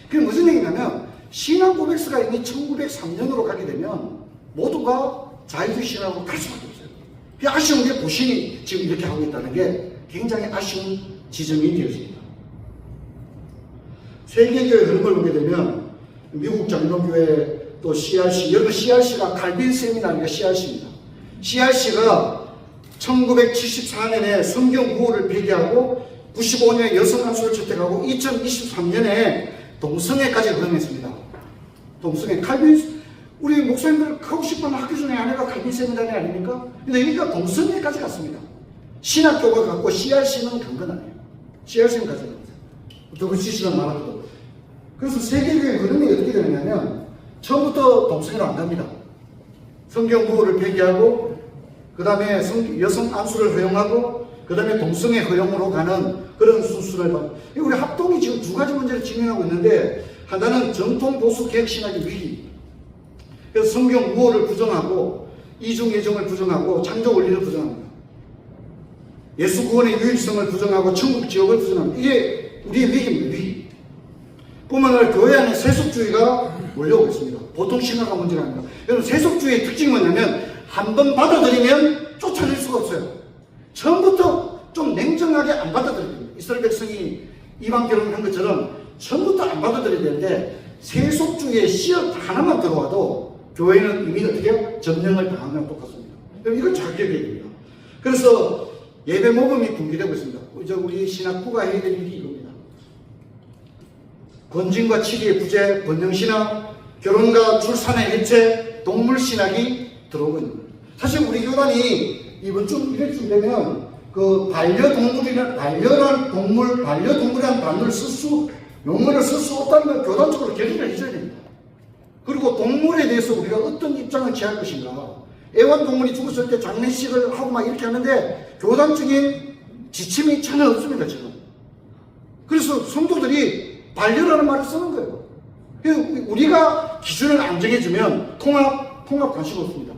S4: 그게 무슨 얘기냐면, 신앙고백서가 이미 1903년으로 가게 되면 모두가 자유주의 신앙으로 갈 수밖에 없어요. 그 아쉬운 게 보신이 지금 이렇게 하고 있다는 게 굉장히 아쉬운 지점이 되어집니다. 세계교회 흐름을 보게 되면 미국 장로교회 또 CRC, 여러분 CRC가 칼빈 세미나니까 CRC입니다. CRC가 1974년에 성경 구호를 폐기하고 95년에 여성 안수를 채택하고 2023년에 동성애까지 허용했습니다. 동성애 칼빈 우리 목사님들 하고 싶어하는 학교 중에 하나가 칼빈 세미나리 아닙니까? 근데 여기가 동성애까지 갔습니다. 신학교가 갔고 CRC는 간 건 아니에요. CRC는 가지 않았어요. WCC는 말하고. 그래서 세계교회 흐름이 어떻게 되느냐면 처음부터 동성애로 안 갑니다. 성경 구호를 폐기하고 그 다음에 여성 안수를 허용하고 그 다음에 동성애 허용으로 가는 그런 순수를 봐. 우리 합동이 지금 두 가지 문제를 직면하고 있는데 하나는 정통 보수 개혁 신학의 위기. 그래서 성경 구호를 부정하고 이중 예정을 부정하고 창조 원리를 부정합니다. 예수 구원의 유일성을 부정하고 천국 지옥을 부정합니다. 이게 우리의 위기입니다. 위기. 뿐만 교회 안에 세속주의가 몰려오고 있습니다. 보통 심각한 문제가 아닙니다. 여러분 세속주의의 특징이 뭐냐면 한번 받아들이면 쫓아낼 수가 없어요. 처음부터 좀 냉정하게 안 받아들입니다. 이스라엘 백성이 이방 결혼을 한 것처럼 처음부터 안 받아들여야 되는데 세속주의의 씨앗 하나만 들어와도 교회는 이미 어떻게 해요? 점령을 당한 거랑 똑같습니다. 이걸 잘 기억해야 됩니다. 그래서 예배 모범이 붕괴되고 있습니다. 이제 우리 신학부가 해야 될 일이 이겁니다. 권징과 치리의 부재, 번영신학, 결혼과 출산의 해체, 동물신학이 들어오고 있는 거예요. 사실 우리 교단이 이번 주 이래쯤 되면 그 반려동물이라는 단어를 용어를 쓸 수 없다는 걸 교단적으로 결의를 해줘야 됩니다. 그리고 동물에 대해서 우리가 어떤 입장을 취할 것인가. 애완동물이 죽었을 때 장례식을 하고 막 이렇게 하는데 교단적인 지침이 전혀 없습니다, 지금. 그래서 성도들이 반려라는 말을 쓰는 거예요. 우리가 기준을 안 정해주면 통합 관심 없습니다.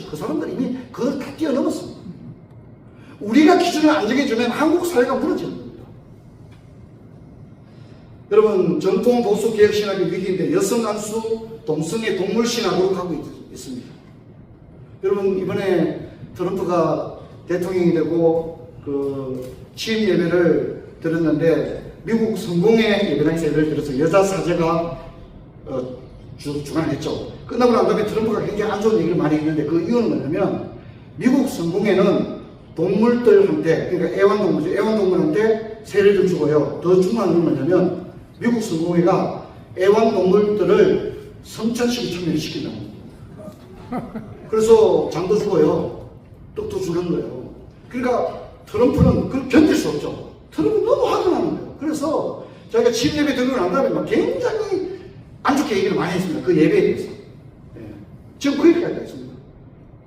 S4: 그 사람들이 이미 그걸 다 뛰어넘었습니다. 우리가 기준을 안 정해주면 한국 사회가 무너지는 겁니다. 여러분, 전통 보수 개혁 신학의 위기인데 여성 안수, 동성애 동물 신학으로 가고 있습니다. 여러분, 이번에 트럼프가 대통령이 되고 그 취임 예배를 드렸는데 미국 성공회 예배당에서 예배를 드려서 여자 사제가 주관을 했죠. 끝나고 난 다음에 트럼프가 굉장히 안 좋은 얘기를 많이 했는데 그 이유는 뭐냐면 미국 성공회는 동물들한테, 그러니까 애완동물한테 세례를 주고요. 더 중요한 건 뭐냐면 미국 성공회가 애완동물들을 성찬식에 참여를 시킨다는 겁니다. 그래서 장도 주고요. 떡도 주는 거예요. 그러니까 트럼프는 그걸 견딜 수 없죠. 트럼프는 너무 화가 나는 거예요. 그래서 자기가 취임 예배 드리고 난 다음에 막 굉장히 안 좋게 얘기를 많이 했습니다. 그 예배에 대해서. 예. 지금 거기까지 가 있습니다.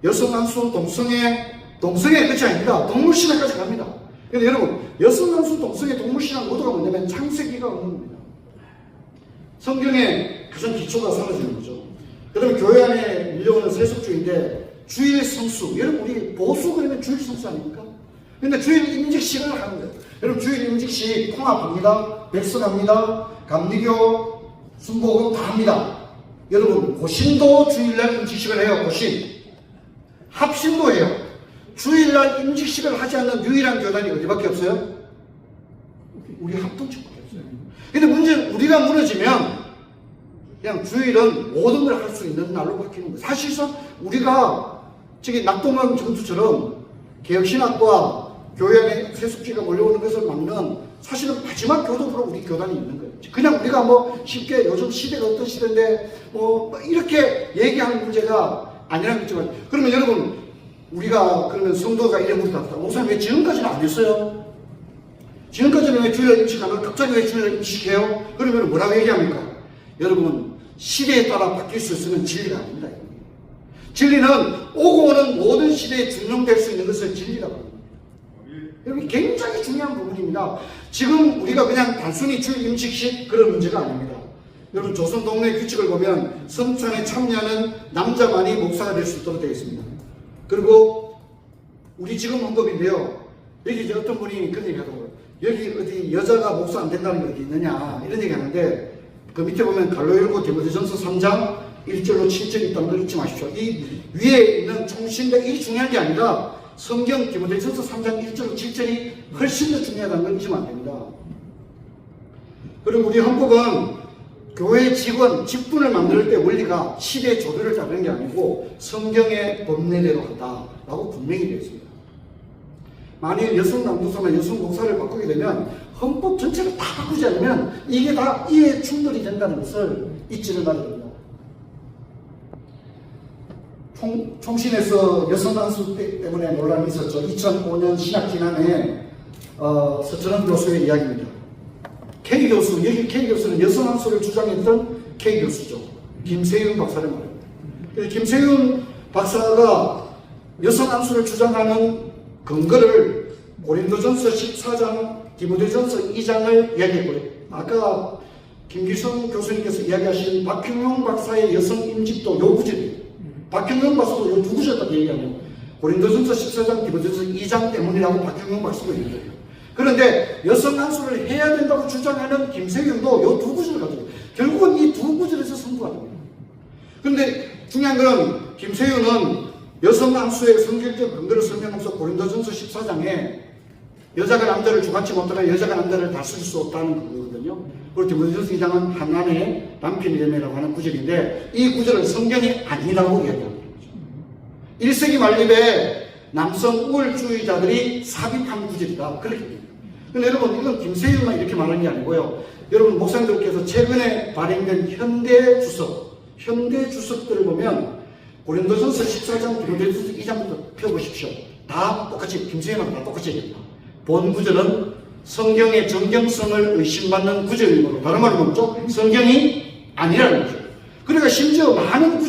S4: 여성 안수, 동성애 끝이 아닙니다. 동물신학까지 갑니다. 근데 여러분, 여성 안수, 동성애, 동물신학 모두가 뭐냐면 창세기가 없는 겁니다. 성경의 가장 기초가 사라지는 거죠. 그 다음에 교회 안에 밀려오는 세속주의인데 주일 성수, 여러분 우리 보수 그러면 주일 성수 아닙니까? 근데 주일 임직식을 하는 거예요. 여러분 주일 임직식 통합합니다. 백석합니다. 감리교, 순복음 다 합니다. 여러분 고신도 주일날 임직식을 해요. 고신. 합신도 해요. 주일날 임직식을 하지 않는 유일한 교단이 어디밖에 없어요? 우리 합동측밖에 없어요. 근데 문제는 우리가 무너지면 그냥 주일은 모든 걸 할 수 있는 날로 바뀌는 거예요. 사실상 우리가 저기 낙동강 전투처럼 개혁신학과 교회 안에 세속주의가 몰려오는 것을 막는 사실은 마지막 교도부로 우리 교단이 있는 거예요. 그냥 우리가 뭐 쉽게 요즘 시대가 어떤 시대인데 뭐 이렇게 얘기하는 문제가 아니라는 거지만, 그러면 여러분 우리가 그러면 성도가 이래 물어봤다. 목사님 왜 지금까지는 안 했어요? 지금까지는 왜 주일날 임식 안 하고 갑자기 왜 주일날 임식해요? 그러면 뭐라고 얘기합니까? 여러분 시대에 따라 바뀔 수 있으면 진리가 아닙니다. 진리는 오고 오는 모든 시대에 준용될 수 있는 것을 진리라고 합니다. 여러분 굉장히 중요한 부분입니다. 지금 우리가 그냥 단순히 주일 임식식 그런 문제가 아닙니다. 여러분 조선 동네 규칙을 보면 성찬에 참여하는 남자만이 목사가 될 수 있도록 되어 있습니다. 그리고 우리 지금 헌법인데요. 여기 이제 어떤 분이 그런 얘기 하더라고요. 여기 어디 여자가 목사 안 된다는 게 어디 있느냐 이런 얘기 하는데 그 밑에 보면 갈로열고 디모데전서 3장 1절로 7절이 있다는 걸 잊지 마십시오. 이 위에 있는 총신데 이 중요한 게 아니라 성경 디모데전서 3장 1절로 7절이 훨씬 더 중요하다는 걸 잊으면 안 됩니다. 그리고 우리 헌법은 교회 직원, 직분을 만들 때 원리가 시대의 조류를 따르는 게 아니고 성경의 법례대로 한다라고 분명히 되어 있습니다. 만일 여성 남도사나 여성 목사를 바꾸게 되면 헌법 전체를 다 바꾸지 않으면 이게 다 이에 충돌이 된다는 것을 잊지를 말아야 됩니다. 총신에서 여성 안수 때문에 논란이 있었죠. 2005년 신학진안에 서철원 교수의 이야기입니다. K 교수, 여기 K 교수는 여성 안수를 주장했던 K 교수죠. 김세윤 박사를 말합니다. 김세윤 박사가 여성 안수를 주장하는 근거를 고린도전서 14장, 디모데전서 2장을 이야기했고요. 아까 김기성 교수님께서 이야기하신 박형용 박사의 여성 임직도 요 구절이에요. 박형용 박사도 요 두 구절까지 얘기하고 고린도전서 14장, 디모데전서 2장 때문이라고 박형용 박사도 얘기해요. 그런데 여성 안수를 해야 된다고 주장하는 김세윤도 요 두 구절을 가지고 결국은 이 두 구절에서 승부하는 거예요. 그런데 중요한 건 김세윤은 여성 안수의 성경적 근거를 설명하면서 고린도전서 14장에 여자가 남자를 주관치 못하면 여자가 남자를 다스릴 수 없다는 거거든요. 그리고 디모데전서 2장은 하나님의 남편이라고 하는 구절인데 이 구절은 성경이 아니라고 이야기합니다. 1세기 말립에 남성 우월주의자들이 삽입한 구절이다. 그렇게 됩니다. 근데 여러분 이건 김세윤만 이렇게 말하는 게 아니고요. 여러분 목사님들께서 최근에 발행된 현대 주석들을 보면 고린도전서 14장, 디모데전서 2장부터 펴보십시오. 다 똑같이 김세윤하고 다 똑같이 얘기합니다. 본 구절은 성경의 정경성을 의심받는 구절이므로 다른 말로 뭐죠? 성경이 아니라는 거죠. 그러니까 심지어 많은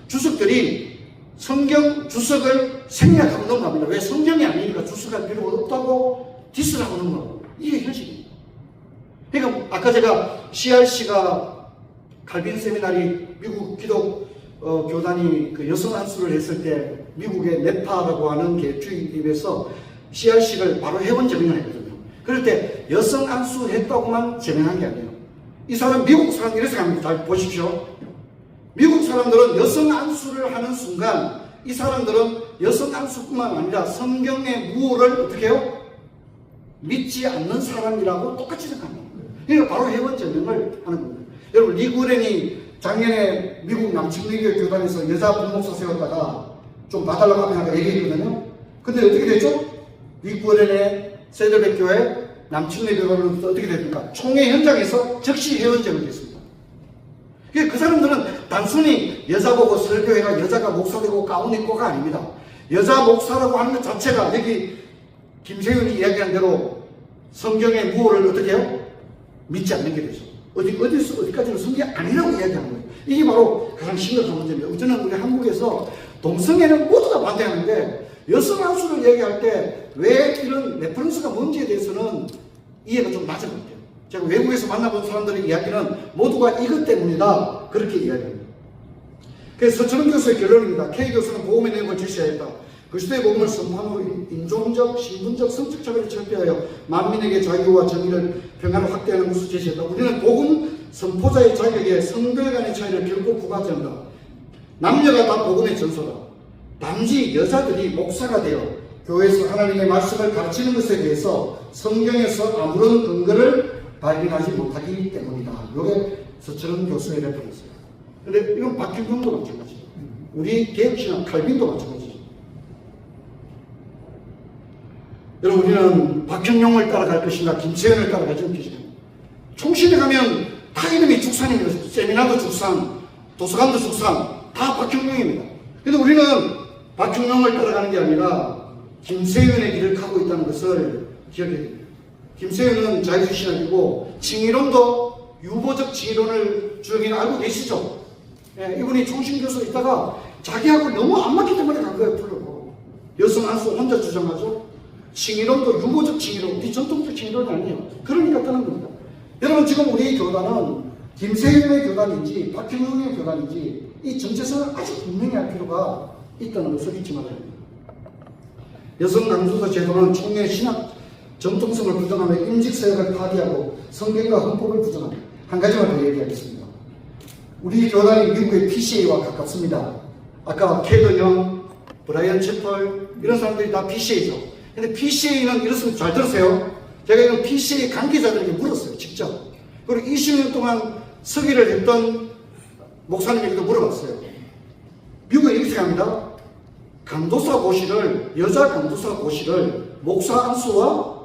S4: 주석들이 성경 주석을 생략하고 넘어갑니다. 왜? 성경이 아니니까 주석할 필요가 없다고 디스를 하고 넘어가고. 이게 현실입니다. 그러니까 아까 제가 CRC가 칼빈 세미나리 미국 기독 교단이 그 여성 안수를 했을 때 미국의 네파라고 하는 개주입에서 CRC를 바로 회원 제명을 했거든요. 그럴 때 여성 안수 했다고만 제명한 게 아니에요. 이 사람 미국 사람 이래서 합니다. 잘 보십시오. 미국 사람들은 여성 안수를 하는 순간 이 사람들은 여성 안수뿐만 아니라 성경의 무호를 어떻게 해요? 믿지 않는 사람이라고 똑같이 생각합니다. 그러니까 바로 회원 제명을 하는 겁니다. 여러분 리그렌이 작년에 미국 남측리교 교단에서 여자 부목사 세웠다가 좀 봐달라고 하면 얘기했거든요. 근데 어떻게 됐죠? 리그렌의 세대백교회 남측리교 교단은 어떻게 됩니까? 총회 현장에서 즉시 회원 제명됐습니다. 그 사람들은 단순히 여자 보고 설교회가 여자가 목사 되고 가운 입고가 아닙니다. 여자 목사라고 하는 것 자체가 여기 김세윤이 이야기한 대로 성경의 무호를 어떻게 해요? 믿지 않는 게 되죠. 어디까지는 성경이 아니라고 이야기하는 거예요. 이게 바로 가장 심각한 문제입니다. 저는 우리 한국에서 동성애는 모두 다 반대하는데 여성 안수를 이야기할 때 왜 이런 레퍼런스가 뭔지에 대해서는 이해가 좀 낮은 것 같아요. 제가 외국에서 만나본 사람들의 이야기는 모두가 이것 때문이다. 그렇게 이야기합니다. 그래서 서철원 교수의 결론입니다. K 교수는 복음의 내용을 제시하였다. 그리스도의 복음을 선포함으로 인종적, 신분적, 성적 차별을 철폐하여 만민에게 자유와 정의를 평안을 확대하는 것을 제시했다. 우리는 복음 선포자의 자격에 성별 간의 차이를 결코 부과하지 않는다. 남녀가 다 복음의 전소다. 단지 여자들이 목사가 되어 교회에서 하나님의 말씀을 가르치는 것에 대해서 성경에서 아무런 근거를 발견하지 못하기 때문이다. 이게 서철원 교수의 레퍼런스예요. 근데 이건 박균형도 마찬가지죠. 우리 개혁신학 칼빈도 마찬가지죠. 여러분 우리는 박형용을 따라갈 것인가 김세현을 따라가지 않겠습니까? 총신에 가면 다 이름이 죽산입니다. 세미나도 죽산, 도서관도 죽산, 다 박형용입니다. 그런데 우리는 박형용을 따라가는 게 아니라 김세윤의 길을 가고 있다는 것을 기억해야 됩니다. 김세윤은 자유신학이고 칭의론도 유보적 칭의론을 주장해 알고 계시죠? 예, 이분이 총신교수 있다가 자기하고 너무 안 맞기 때문에 간 거예요. 풀려고. 여성 안수 혼자 주장하죠. 칭의론도 유보적 칭의론, 우리 전통적 칭의론이 아니에요. 그러니까 떠난 겁니다. 여러분 지금 우리 교단은 김세윤의 교단인지 박형용의 교단인지 이 정체성을 아주 분명히 할 필요가 있다는 것을 잊지 말아야 합니다. 여성 강조사 제도는 총회 신학 정통성을 부정하며 임직사역을 파기하고 성경과 헌법을 부정합니다. 한 가지만 더 얘기하겠습니다. 우리 교단이 미국의 PCA와 가깝습니다. 아까 캐더형, 브라이언 채펄 이런 사람들이 다 PCA죠. 근데 PCA는 이렇습니다. 잘 들으세요. 제가 이런 PCA 관계자들에게 물었어요. 직접. 그리고 20년 동안 서기를 했던 목사님에게도 물어봤어요. 미국은 이렇게 생각합니다. 강도사 고시를, 여자 강도사 고시를 목사 안수와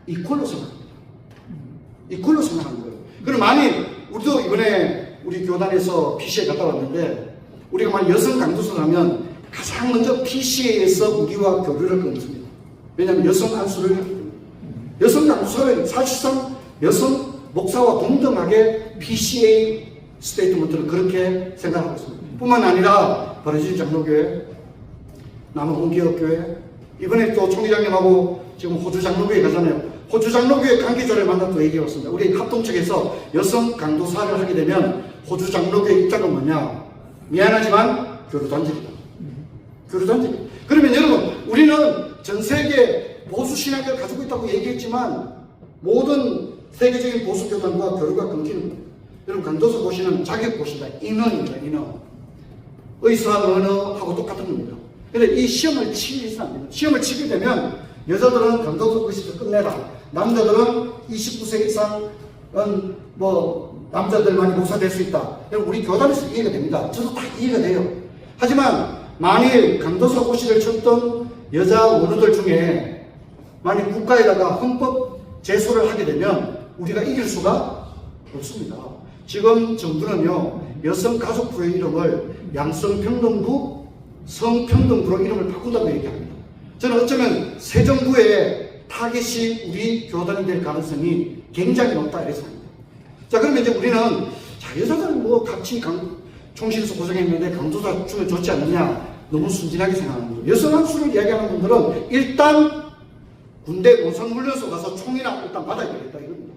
S4: 이퀄로 생각합니다. 이퀄로 생각하는 거예요. 그럼 만일 우리도 이번에 우리 교단에서 PCA 갔다 왔는데 우리가 만약 여성 강도사를 하면 가장 먼저 PCA에서 우리와 교류를 끊습니다. 왜냐하면 여성 안수를 했기 때문에. 여성 강도사는 사실상 여성 목사와 동등하게 PCA 스테이트먼트를 그렇게 생각하고 있습니다. 뿐만 아니라 브라질 장로교회, 남원기업교회, 이번에 또 총회장님하고 지금 호주 장로교회 가잖아요. 호주 장로교회 관계자를 만나서 얘기해 왔습니다. 우리 합동 측에서 여성 강도사를 하게 되면 호주 장로교회 입장은 뭐냐? 미안하지만 교류단절이다. 교류단절. 그러면 여러분, 우리는 전 세계 보수 신학을 가지고 있다고 얘기했지만 모든 세계적인 보수 교단과 교류가 끊기는 거예요. 여러분, 강도사 고시는 자격 고시다. 인원입니다. 인원. 의사 언어하고 똑같은 겁니다. 근데 이 시험을 치기는 안 됩니다. 시험을 치게 되면 여자들은 강도사 고시에서 끝내라. 남자들은 29세 이상은 뭐 남자들만이 목사 될 수 있다. 여러분 우리 교단에서 이해가 됩니다. 저도 다 이해가 돼요. 하지만 만일 강도사 고시를 쳤던 여자 원우들 중에 만일 국가에다가 헌법 제소를 하게 되면 우리가 이길 수가 없습니다. 지금 정부는요 여성가족부의 이름을 양성평등부, 성평등부로 이름을 바꾼다고 얘기합니다. 저는 어쩌면 새 정부의 타겟이 우리 교단이 될 가능성이 굉장히 높다 이렇게 생각합니다. 자, 그러면 이제 우리는 자, 여자들은 뭐 같이 총신서 고생했는데 강도사 주면 좋지 않느냐 너무 순진하게 생각하는 거죠. 여성 학수를 이야기하는 분들은 일단 군대 원상훈련소 가서 총이나 일단 받아야 되겠다 이겁니다.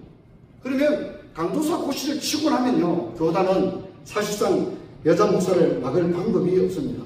S4: 그러면 강도사 고시를 치고 나면요 교단은 사실상 여자 목사를 막을 방법이 없습니다.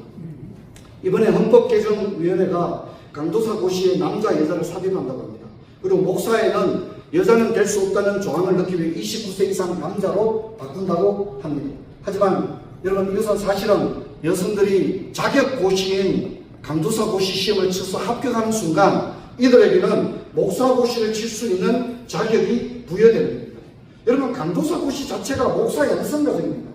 S4: 이번에 헌법개정위원회가 강도사 고시에 남자 여자를 삽입한다고 합니다. 그리고 목사에는 여자는 될 수 없다는 조항을 넣기 위해 29세 이상 남자로 바꾼다고 합니다. 하지만 여러분 이것은 사실은 여성들이 자격 고시인 강도사 고시 시험을 쳐서 합격하는 순간 이들에게는 목사 고시를 칠 수 있는 자격이 부여되는 겁니다. 여러분 강도사 고시 자체가 목사 양성 과정입니다.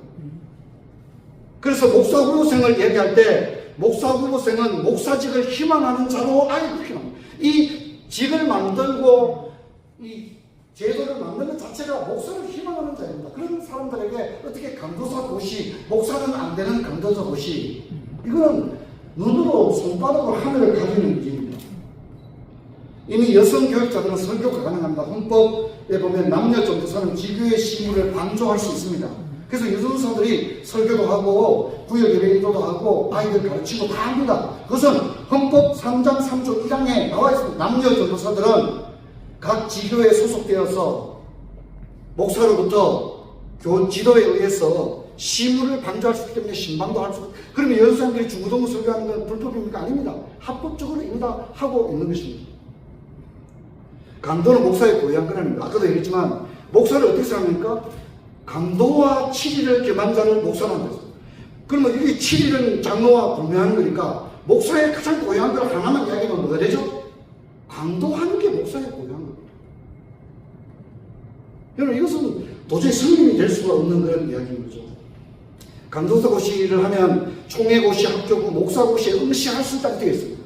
S4: 그래서 목사 후보생을 얘기할 때 목사 후보생은 목사직을 희망하는 자로 아예 그렇게 나옵니다. 이 직을 만들고 이 제도를 만드는 것 자체가 목사를 희망하는 자입니다. 그런 사람들에게 어떻게 강도사 고시, 목사는 안 되는 강도사 고시, 이거는 눈으로 손바닥으로 하늘을 가리는 일입니다. 이미 여성 교육자들은 설교가 가능합니다. 헌법에 보면 남녀 전도사는 지교의 시무를 방조할 수 있습니다. 그래서 여전사들이 설교도 하고 구역 예배 인도도 하고 아이들 가르치고 다 합니다. 그것은 헌법 3장 3조 1항에 나와 있습니다. 남녀 전도사들은 각 지교에 소속되어서 목사로부터 지도에 의해서 시무를 방조할 수 있기 때문에 신방도 할 수 있고, 그러면 여성 사람들이 중고등부 설교하는 건 불법입니까? 아닙니다. 합법적으로 인다 하고 있는 것입니다. 강도는 목사의 고유한 건 아닙니다. 아까도 얘기했지만 목사를 어떻게 생각합니까? 강도와 7일을 겸한 자를 목사로 한다. 그러면 이게 7일은 장로와 분명한 거니까 목사의 가장 고유한 걸 하나만 이야기하면 뭐가 되죠? 강도하는 게 목사의 고유한 겁니다. 여러분 이것은 도저히 성립이 될 수가 없는 그런 이야기인 거죠. 강도사 고시를 하면 총회 고시 합격 후 목사 고시에 응시할 수 있다고 되어 있습니다.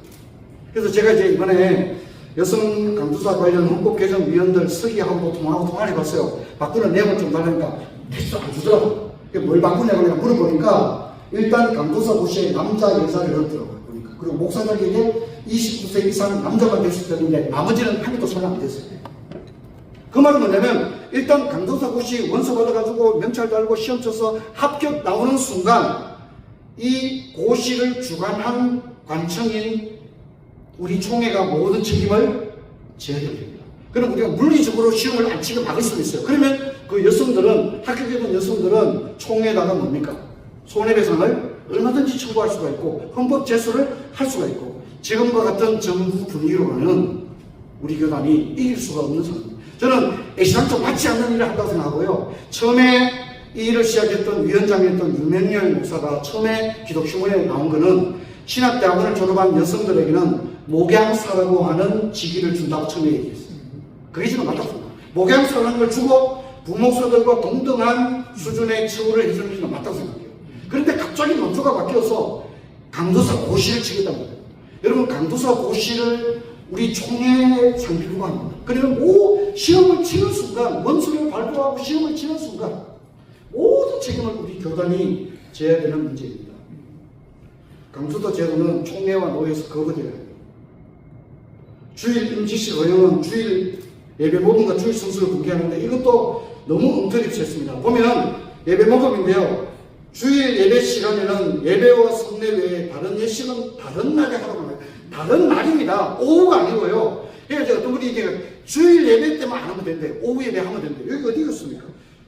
S4: 그래서 제가 이제 이번에 여성 강도사 관련 헌법 개정 위원들 서기하고도 통화를 해봤어요. 바꾸는 내용을 좀 달라니까 대수 안 주더라고요. 뭘 바꾸냐고 내가 물어보니까 일단 강도사 고시에 남자 여자를 넣었더라고요. 보니까. 그리고 목사들에게 29세 이상 남자만 될 수 있는데 나머지는 한 개도 설명 안 됐어요. 그 말은 뭐냐면 일단 강도사 고시 원서 받아가지고 명찰 달고 시험 쳐서 합격 나오는 순간 이 고시를 주관한 관청인 우리 총회가 모든 책임을 져야 됩니다. 그럼 우리가 물리적으로 시험을 안 치게 막을 수도 있어요. 그러면 그 여성들은 합격해본 여성들은 총회에다가 뭡니까? 손해배상을 얼마든지 청구할 수가 있고 헌법 제소를 할 수가 있고 지금과 같은 정부 분위기로는 우리 교단이 이길 수가 없는 상황입니다. 저는 애시당초 맞지 않는 일을 한다고 생각하고요. 처음에 이 일을 시작했던 위원장이었던 유명열 목사가 처음에 기독신문에 나온 거는 신학대학원을 졸업한 여성들에게는 목양사라고 하는 직위를 준다고 처음에 얘기했어요. 그게 지금 맞다고. 목양사라는 걸 주고 부목사들과 동등한 수준의 처우를 해주는 게 맞다고 생각해요. 그런데 갑자기 논조가 바뀌어서 강도사 고시를 치겠다는 거예요. 여러분 강도사 고시를 우리 총회에 상비부가 합니다. 그러면 시험을 치는 순간 원서를 발표하고 시험을 치는 순간 모든 책임을 우리 교단이 져야 되는 문제입니다. 강도사 제도는 총회와 노회에서 거부되어야 합니다. 주일 임직식 허용은 주일 예배 모금과 주일 성수를 공개하는데 이것도 너무 엉터리쳤습니다. 보면 예배 모금인데요. 주일 예배 시간에는 예배와 성례 외에 다른 예식은 다른 날에 하라고 합니다. 다른 날입니다. 오후가 아니고요. 그러니까 어떤 분이 이제 주일 예배 때만 안 하면 된대. 오후 예배 하면 된대. 여기 어디 있습니까?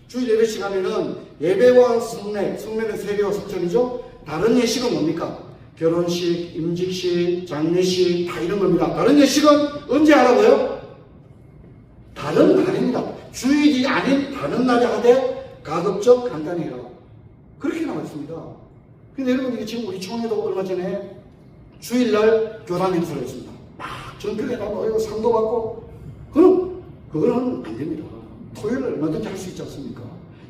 S4: 주일 예배 시간에는 예배와 성례는 세례와 성천이죠. 다른 예식은 뭡니까? 결혼식, 임직식, 장례식 다 이런 겁니다. 다른 예식은 언제 하라고요? 다른 날입니다. 주일이 아닌 다른 날에 하되 가급적 간단히 해라. 그렇게 나와 있습니다. 근데 여러분 이게 지금 우리 총회도 얼마 전에 주일날 교단 행사를 했습니다. 막 전국에 나가고 상도 받고 그거는 안 됩니다. 토요일 얼마든지 할 수 있지 않습니까?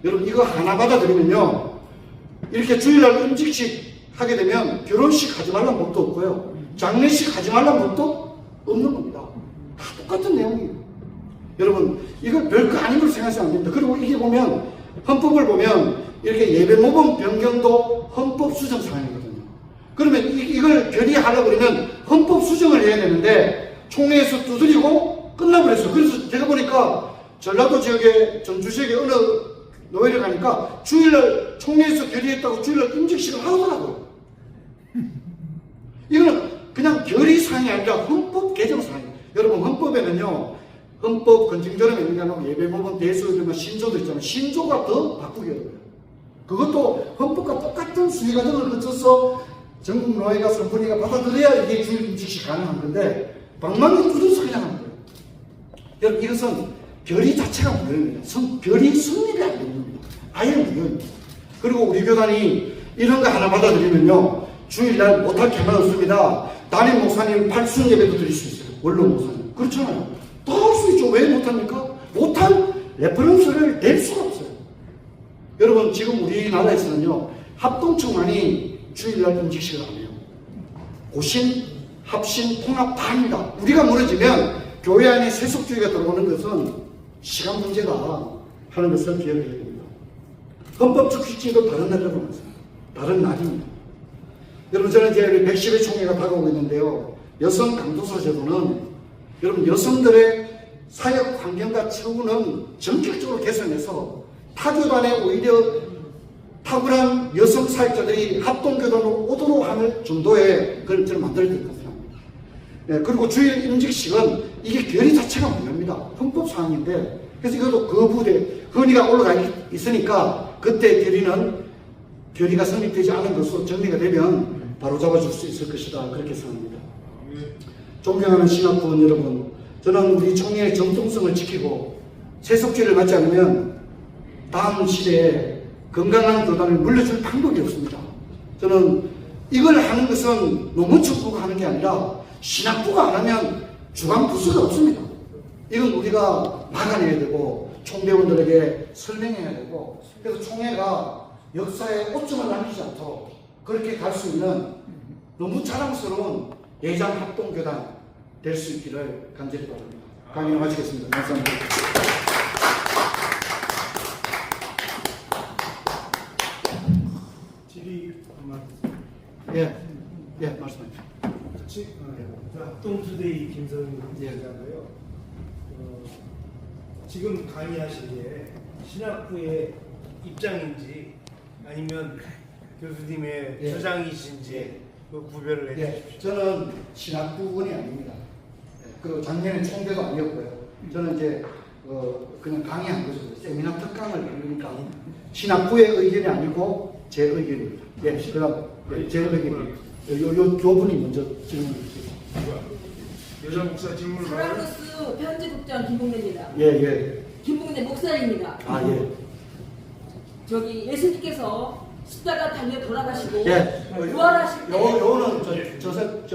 S4: 여러분 이거 하나 받아들이면요, 이렇게 주일날 음식식 하게 되면 결혼식 하지 말란 법도 없고요, 장례식 하지 말란 법도 없는 겁니다. 다 똑같은 내용이에요. 여러분 이걸 별거 아닌 걸 생각하시면 안 됩니다. 그리고 이게 보면 헌법을 보면 이렇게 예배 모범 변경도 헌법 수정 사항이거든요. 그러면 이걸 결의하려고 그러면 헌법 수정을 해야 되는데 총회에서 두드리고 끝나버렸어요. 그래서 제가 보니까 전라도 지역에 전주 지역에 어느 노회를 가니까 주일날 총회에서 결의했다고 주일날 임직식을 하더라고요. 이거는 그냥 결의사항이 아니라 헌법 개정사항이에요. 여러분 헌법에는요, 헌법 건증절에 있는 예배법원 대수 이런 신조도 있잖아요. 신조가 더 바꾸게 어려워요. 그것도 헌법과 똑같은 수위 과정을 거쳐서 전국 노회가 선분위가 받아들여야 이게 주일 임직식 가능한 건데 방망이 뚫어서 그냥 하는 거예요. 여러분 이것은 결의 자체가 무효입니다. 결의 승리가 안 되는 겁니다. 아예 무효입니다. 그리고 우리 교단이 이런 거 하나 받아들이면요, 주일날 못할 게 하나 없습니다. 담임 목사님 8순 예배도 드릴 수 있어요. 원로 목사님. 그렇잖아요. 다 할 수 있죠. 왜 못합니까? 못한 레퍼런스를 낼 수가 없어요. 여러분 지금 우리나라에서는요, 합동청만이 주일날 임직식을 안 해요. 고신, 합신, 통합 다 합니다. 우리가 무너지면 교회 안에 세속주의가 들어오는 것은 시간 문제다 하는 것을 기억해야 됩니다. 헌법 축식제도 다른 나라로 많습니다. 다른 날입니다. 여러분 저는 이제 110회 총회가 다가오고 있는데요, 여성 강도소 제도는 여러분 여성들의 사역 환경과 처우는 전격적으로 개선해서 타교단에 오히려 탁월한 여성 사역자들이 합동교단으로 오도록 하는 정도의 그걸 저는 만들어야 될 것 같습니다. 네, 그리고 주일 임직식은 이게 결의 자체가 무효입니다. 헌법 사항인데, 그래서 이것도 거부돼 헌의가 올라가 있으니까 그때 결의가 성립되지 않은 것으로 정리가 되면 바로 잡아줄 수 있을 것이다, 그렇게 생각합니다. 존경하는 신학부원 여러분, 저는 우리 총회의 정통성을 지키고 세속주의를 맞지 않으면 다음 시대에 건강한 교단을 물려줄 방법이 없습니다. 저는 이걸 하는 것은 노무축부가 하는 게 아니라 신학부가 안 하면 주관부서가 없습니다. 이건 우리가 막아내야 되고 총대원들에게 설명해야 되고, 그래서 총회가 역사에 오점을 남기지 않도록 그렇게 갈 수 있는 너무 자랑스러운 예장합동교단 될 수 있기를 간절히 바랍니다. 강의를 마치겠습니다. 감사합니다.
S5: 질의 한번
S4: 예, 말씀하십시오.
S5: 합동투데이 김성윤
S4: 예.
S5: 기자고요. 지금 강의하신 게 신학부의 입장인지 아니면 교수님의
S4: 예.
S5: 주장이신지 그 구별을 해주십시오.
S4: 저는 신학부원이 아닙니다. 그 작년에 총대도 아니었고요. 저는 이제 그냥 강의한 거죠. 세미나 특강을 그러니까 신학부의 의견이 아니고 제 의견입니다. 그다음 제 의견입니다. 요 분이 먼저 질문을 주세요.
S2: 여자 목사 질문을
S6: 사랑버스 편집국장 김봉래입니다.
S4: 예.
S6: 김봉래 목사입니다.
S4: 아, 예.
S6: 저기 예수님께서 십자가 달려 돌아가시고
S4: 예.
S6: 부활하실 때
S4: 요거는 목사님
S6: 부활하실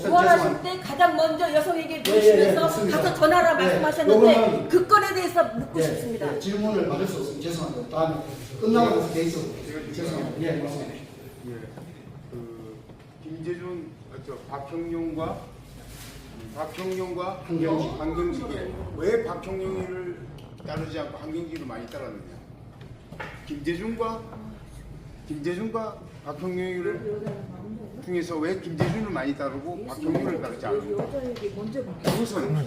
S4: 죄송합니다.
S6: 때 가장 먼저 여성에게
S4: 예,
S6: 보시면서
S4: 맞습니다.
S6: 가서 전하라
S4: 예,
S6: 말씀하셨는데
S4: 요거는-
S6: 그 건에 대해서 묻고 싶습니다.
S4: 질문을 받을 수 없으면 죄송합니다. 다음에 끝나고 나서 돼 있어. 죄송합니다. 예, 맞습니다.
S2: 김재준, 박형용과
S4: 한경직.
S2: 한경직에 왜 박형용이를 따르지 않고 한경직을 많이 따랐느냐? 김재준과 박형용이를 중에서 왜 김재준을 많이 따르고 박형용을 따르지 않느냐? 그것은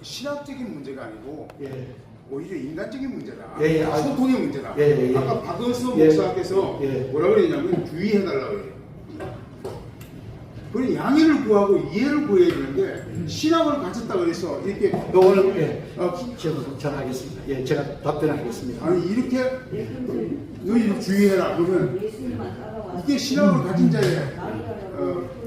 S2: 신학적인 문제가 아니고
S4: 예.
S2: 오히려 인간적인 문제다.
S4: 예.
S2: 소통의 문제다.
S4: 예.
S2: 아까 박은서
S4: 예.
S2: 목사께서
S4: 예.
S2: 뭐라 그랬냐면 주의해달라고 그래요. 그래 양해를 구하고 이해를 구해야 되는데 신학을 가졌다고 해서 이렇게
S4: 요거는 제가 전하겠습니다. 예, 제가 답변하겠습니다.
S2: 아니 이렇게 너희 주의해라 그러면 이게 신학을 가진 자의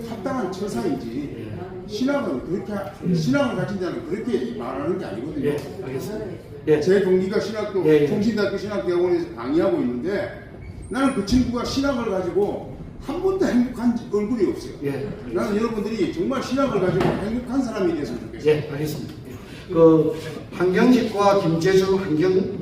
S2: 합당한 처사이지 신학을 가진 자는 그렇게 말하는 게 아니거든요.
S4: 예, 알겠습니다. 예.
S2: 제 동기가 신학교
S4: 예.
S2: 통신대학교 신학대학원에서 강의하고 있는데 나는 그 친구가 신학을 가지고 한 번도 행복한 얼굴이 없어요.
S4: 예.
S2: 나는 여러분들이 정말 신학을 가지고 행복한 사람이 됐으면 좋겠어요.
S4: 예, 알겠습니다. 예. 그 환경직과 김재준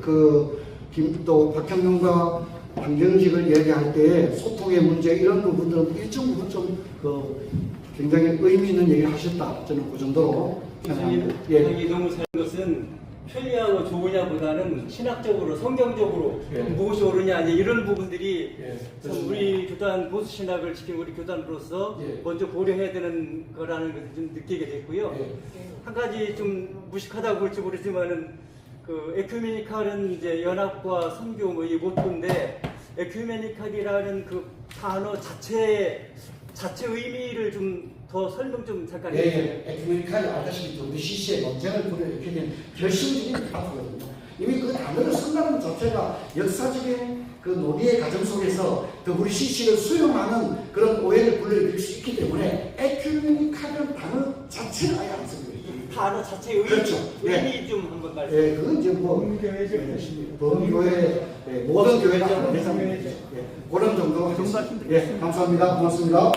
S4: 또 박형룡과 환경직을 얘기할 때 소통의 문제 이런 부분들은 일정 부분 좀그 굉장히 의미 있는 얘기를 하셨다. 저는 그 정도로
S7: 교수님,
S4: 예.
S7: 이동우 사는 것은 편리하고 좋으냐보다는 신학적으로 성경적으로 무엇이 옳으냐 이제 이런 부분들이 참 우리 교단 보수 신학을 지킨 우리 교단으로서 먼저 고려해야 되는 거라는 것을 좀 느끼게 됐고요. 한 가지 좀 무식하다고 볼지 모르지만은 그 에큐메니칼은 이제 연합과 선교 뭐 이 모토인데 에큐메니칼이라는 그 단어 자체 의미를 좀 더 설명 좀 잠깐 해주세요.
S4: 에큐메니칼이 알다시피 우리 CC의 논쟁을 이렇게 된 결심적인 파트거든요. 이미 그 단어를 쓴다는 자체가 역사적인 그 논의의 과정 속에서 더 우리 CC를 수용하는 그런 오해를 불러일으킬 수 있기 때문에 에큐메니칼이라는 단어 자체를 아예 안 쓰고 있어요.
S7: 단어 자체 의미,
S4: 그렇죠.
S7: 의미 좀 한번 말씀해 주세요.
S4: 그건 이제 범교회 모든 교회가 대상이죠. 그런 정도 하겠습니다. 감사합니다. 고맙습니다.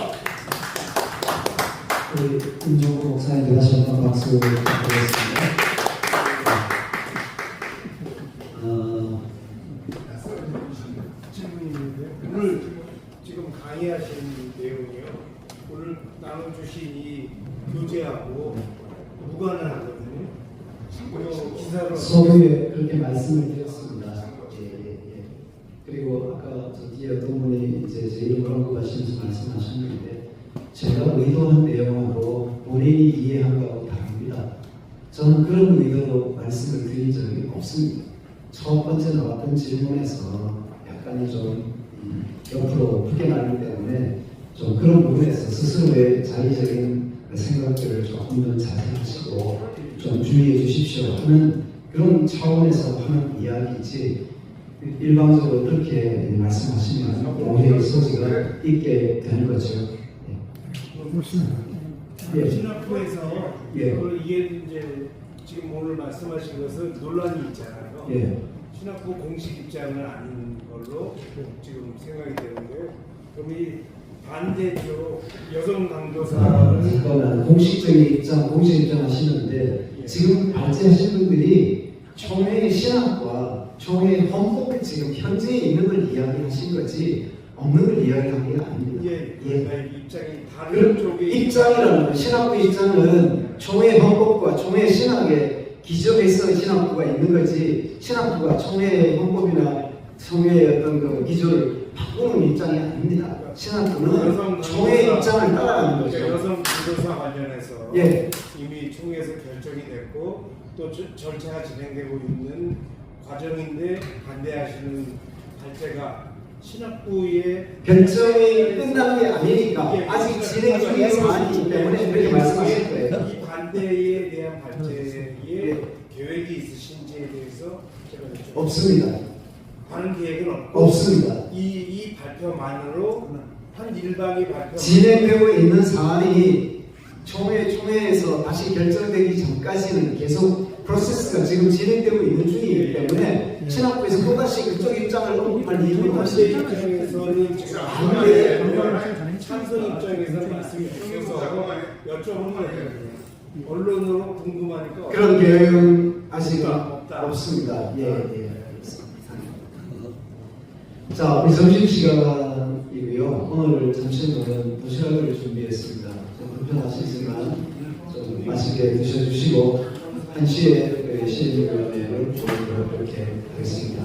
S1: 우리 임종국 목사님께 다시 한번 박수 부탁드리겠습니다.
S5: 질문이 있는데 오늘 지금 강의하신 내용이요. 오늘 나눠주신 이 교재하고 무관을 하거든요. 그리고 기사로
S1: 서두에 그렇게 말씀을 드렸습니다. 예. 그리고 아까 저 뒤에 어떤 분이 이제 제 이름을 언급하시면서 말씀하셨는데 제가 의도한 내용하고 본인이 이해한 거하고 다릅니다. 저는 그런 의도로 말씀을 드린 적이 없습니다. 첫 번째 나왔던 질문에서 약간이 좀 옆으로 크게 나기 때문에 좀 그런 부분에서 스스로의 자의적인 생각들을 조금 더 자제하시고 좀 주의해 주십시오 하는 그런 차원에서 하는 이야기이지 일방적으로 그렇게 말씀하시면 오해의 소지가 있게 되는 거죠.
S5: 신학부에서
S1: 예.
S5: 이게 이제 지금 오늘 말씀하신 것은 논란이 있잖아요.
S1: 예.
S5: 신학부 공식 입장은 아닌 걸로 지금 생각이 되는데 그럼 이 반대쪽 여성 강도사를
S1: 잠깐만 공식 입장 하시는데 지금 발제하신 분들이 총회의 신학과 총회의 헌법에 지금 현재 있는 걸 이야기하신 거지 없는 걸 이야기한 게 아닙니다.
S5: 그러니까 입장이 다른 쪽에
S1: 입장이라는 건 신학부 입장은 총회 헌법과 총회 신학의 기존에서 신학부가 있는 거지 신학부가 총회 헌법이나 총회의 어떤 그 기조를 바꾸는 입장이 아닙니다. 신학부는 총회 입장을 따라가는 거죠.
S5: 여성 강도사 관련해서
S1: 예.
S5: 이미 총회에서 결정이 됐고 또 절차가 진행되고 있는 과정인데 반대하시는 발제가 신학부의
S1: 결정이 끝난 게 아니니까 아직 진행 중의 사안이기 때문에 그렇게 말씀하실 거예요.
S5: 이 반대에 대한 발제에 계획이 있으신지에 대해서 제가 여쭤볼게요.
S1: 없습니다.
S5: 다른 계획은 없고
S1: 없습니다.
S5: 이 발표만으로 한 일방의 발표
S1: 진행되고 있는 사안이 총회에서 다시 결정되기 전까지는 계속 프로세스가 지금 진행되고 있는 중이기 때문에 신학부에서 또다시 그쪽 입장을 언급할 이유는
S5: 반대
S1: 없습니다.
S5: 입장에서는 지금
S1: 반대.
S5: 찬성 입장에서는 말씀이 주셔서 여쭤보는 거예요. 언론으로 궁금하니까
S1: 그런 계획은 아직
S5: 없다.
S1: 없습니다. 예. 자, 우리 점심시간이고요. 오늘 점심은 도시락을 준비했습니다. 좀 불편하시지만 좀 맛있게 드셔주시고 1시에 신임위원회를 그렇게 하겠습니다.